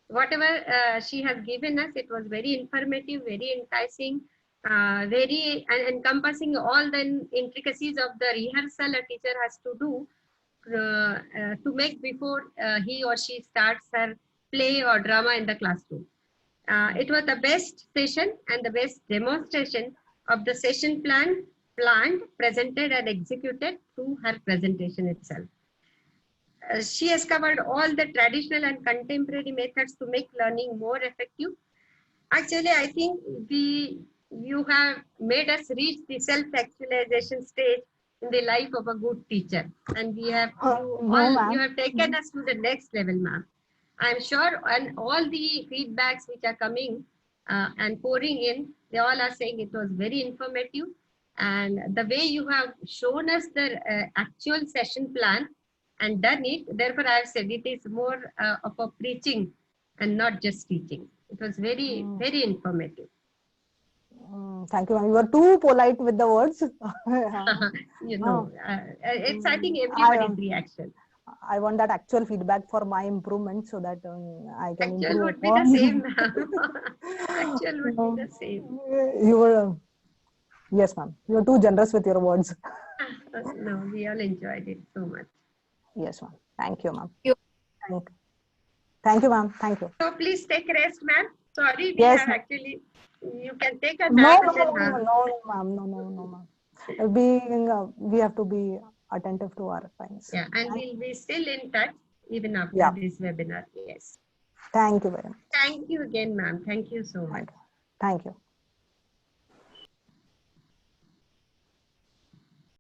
Whatever she has given us, it was very informative, very enticing, very encompassing all the intricacies of the rehearsal a teacher has to do to make before he or she starts her play or drama in the classroom. It was the best session and the best demonstration of the session plan planned, presented and executed through her presentation itself. She has covered all the traditional and contemporary methods to make learning more effective. Actually, I think you have made us reach the self-actualization stage in the life of a good teacher, and you have taken us to the next level, ma'am. I'm sure, and all the feedbacks which are coming and pouring in, they all are saying it was very informative, and the way you have shown us the actual session plan and done it, therefore I have said it is more of a preaching and not just teaching. It was very, very informative. Thank you, ma'am. You are too polite with the words. You know, it's I think I, everybody's reaction. I want that actual feedback for my improvement so that I can Actual improve would be the upon. same, ma'am. Actual would be the same. You were, yes, ma'am. You are too generous with your words. No, we all enjoyed it so much. Yes, ma'am. Thank you, ma'am. you. Thank you, ma'am. Thank you. So please take rest, ma'am. Sorry, we Yes, have ma'am. actually, you can take a No, nap no, and then, no, no, ma'am. No, no, no, ma'am. Being, we have to be attentive to our times. yeah, and we'll be still in touch even after Yeah. this webinar. Yes. Thank you very much. Thank you again, ma'am. Thank you so much. Thank you.